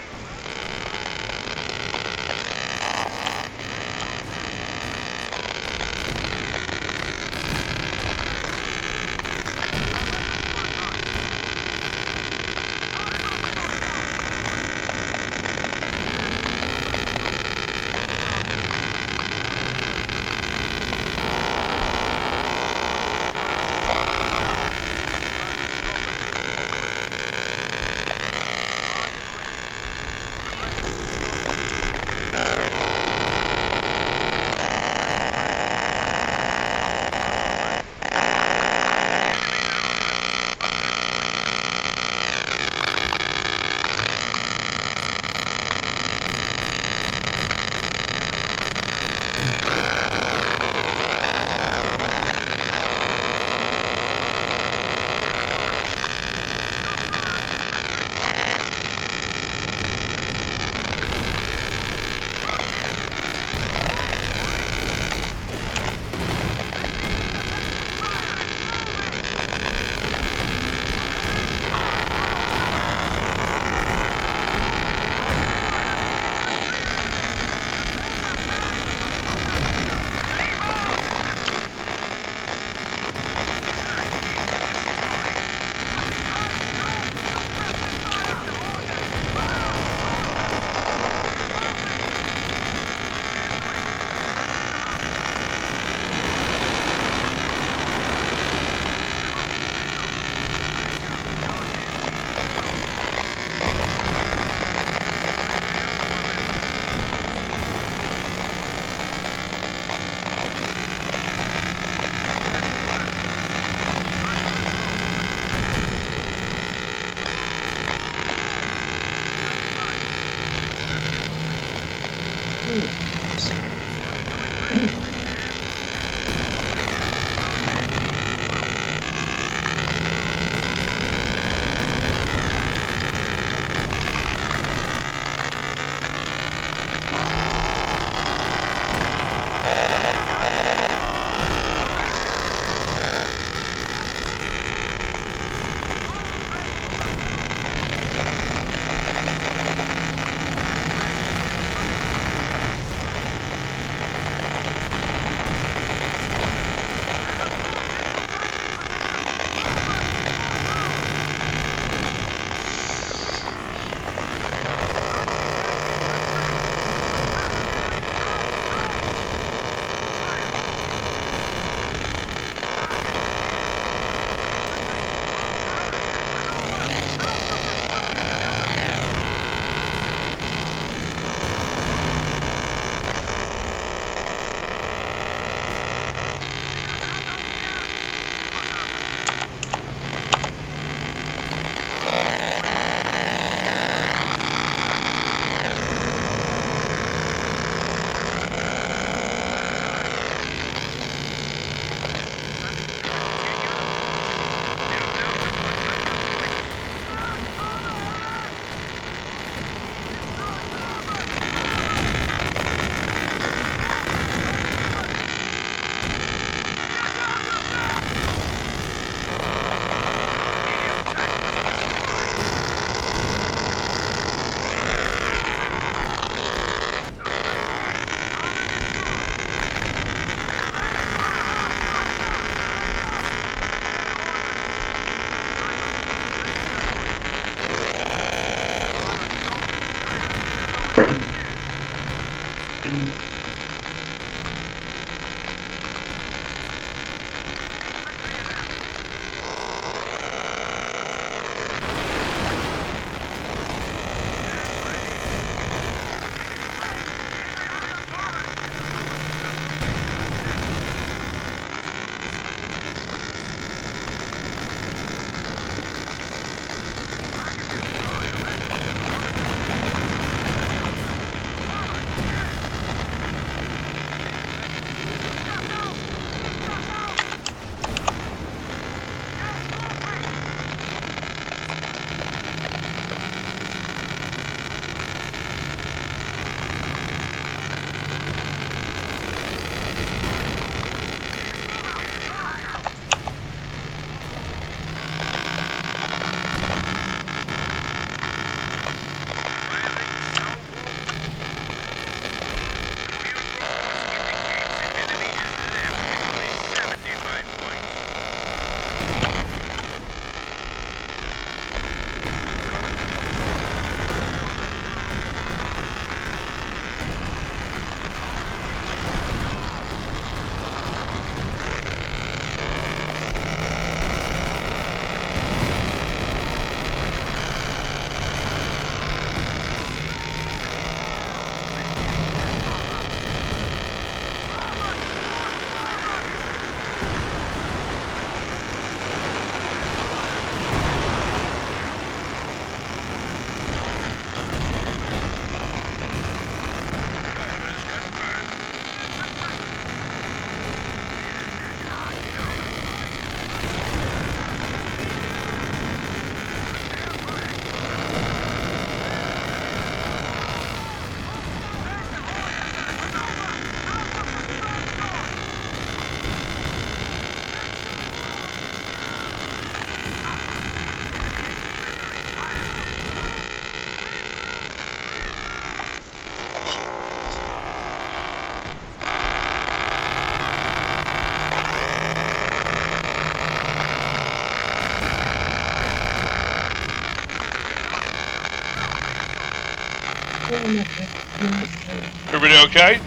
Everybody okay?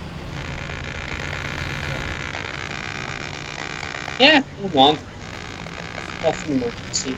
Yeah, hold on. Nothing emergency.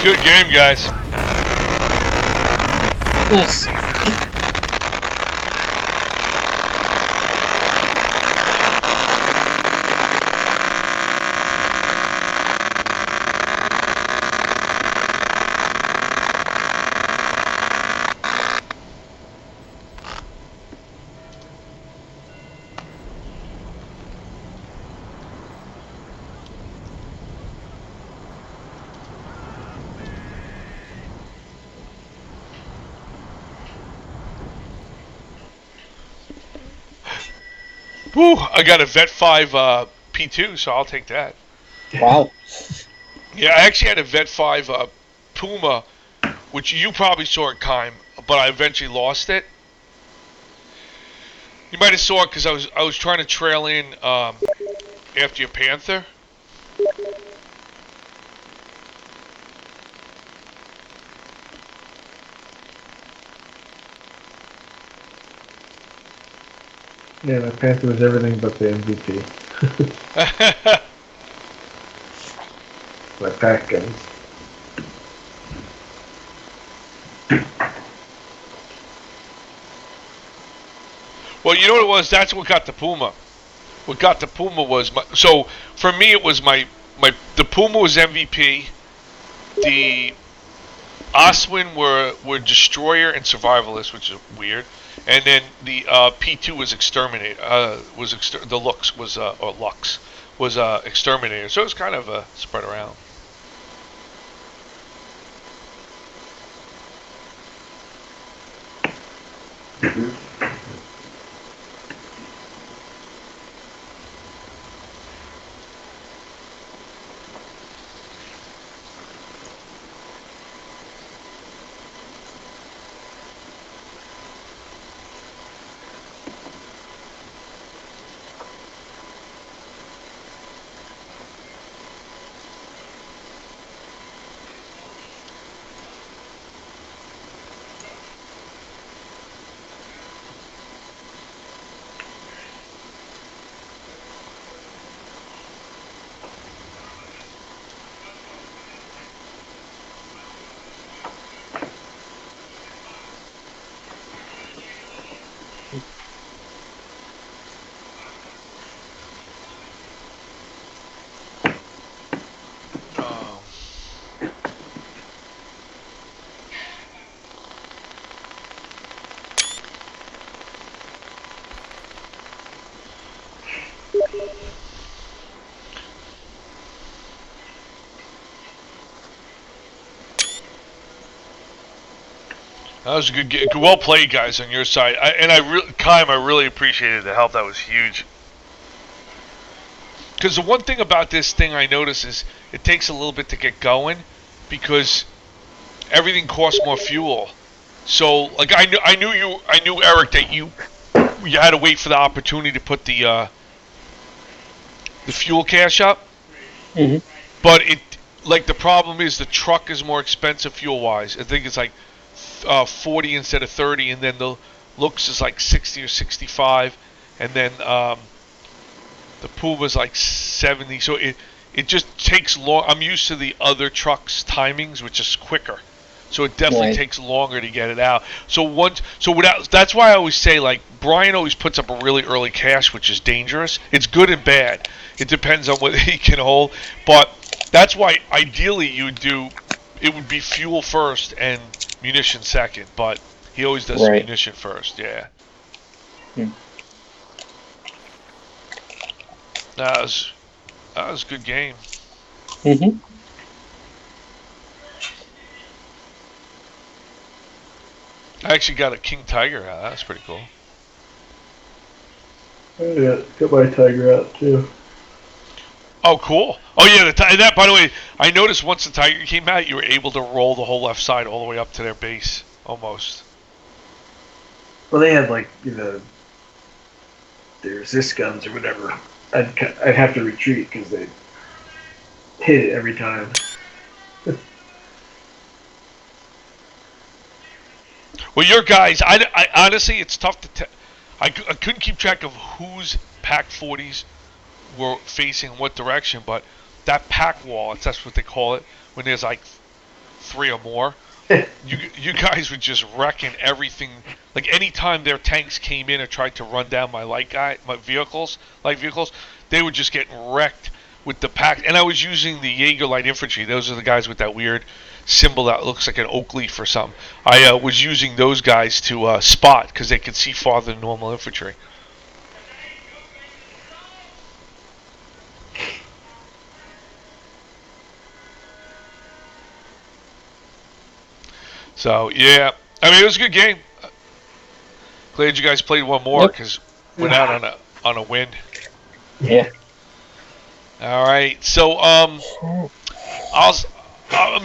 Good game, guys. Yes. Woo! I got a Vet 5 P2, so I'll take that. Wow. Yeah, I actually had a Vet 5 Puma, which you probably saw at Kime, but I eventually lost it. You might have saw it because I was trying to trail in after your Panther. Yeah, my Panther was everything but the MVP. My pack guns. Well, you know what it was? That's what got the Puma. What got the Puma was so for me it was my the Puma was MVP. The Oswin were Destroyer and Survivalist, which is weird. And then the P2 was Exterminate. The Lux was or Lux was exterminator, so it was kind of spread around. That was a good game. Well played, guys, on your side. Kaim, I really appreciated the help. That was huge. Because the one thing about this thing I notice is it takes a little bit to get going because everything costs more fuel. So, like, I knew Eric that you had to wait for the opportunity to put the fuel cache up. Mm-hmm. But the problem is the truck is more expensive fuel wise. I think it's like 40 instead of 30, and then the looks is like 60 or 65, and then the Puma's like 70. So it just takes long. I'm used to the other trucks' timings, which is quicker. So it definitely takes longer to get it out. That's why I always say, like, Brian always puts up a really early cache, which is dangerous. It's good and bad. It depends on what he can hold. But that's why ideally it would be fuel first and munition second. But he always does munition first. Yeah. That was a good game. Mm-hmm. I actually got a King Tiger out. That's pretty cool. Yeah, got my tiger out too. Oh, cool. Oh, yeah, that, by the way, I noticed once the Tiger came out, you were able to roll the whole left side all the way up to their base, almost. Well, they had, like, their resist guns or whatever. I'd have to retreat because they hit it every time. Well, your guys, I honestly, it's tough to tell. I couldn't keep track of whose Pack 40s were facing what direction, but that pack wall, that's what they call it, when there's like 3 or more, you guys were just wrecking everything. Like, anytime their tanks came in and tried to run down my light vehicles, they were just getting wrecked with the pack. And I was using the Jaeger light infantry. Those are the guys with that weird symbol that looks like an oak leaf or something. I was using those guys to spot because they could see farther than normal infantry. So, yeah. I mean, it was a good game. Glad you guys played one more because went out on a win. Yeah. All right. So, I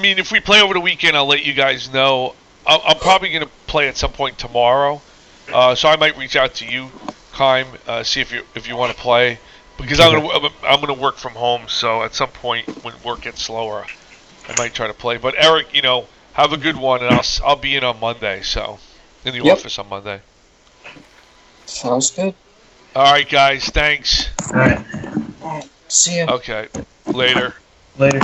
mean, if we play over the weekend, I'll let you guys know. I'm probably going to play at some point tomorrow, so I might reach out to you, Kaim, see if you want to play, because I'm gonna work from home. So at some point when work gets slower, I might try to play. But Eric, have a good one, and I'll be in on Monday. So in the office on Monday. Sounds good. All right, guys. Thanks. All right. See ya. Okay. Later. Later.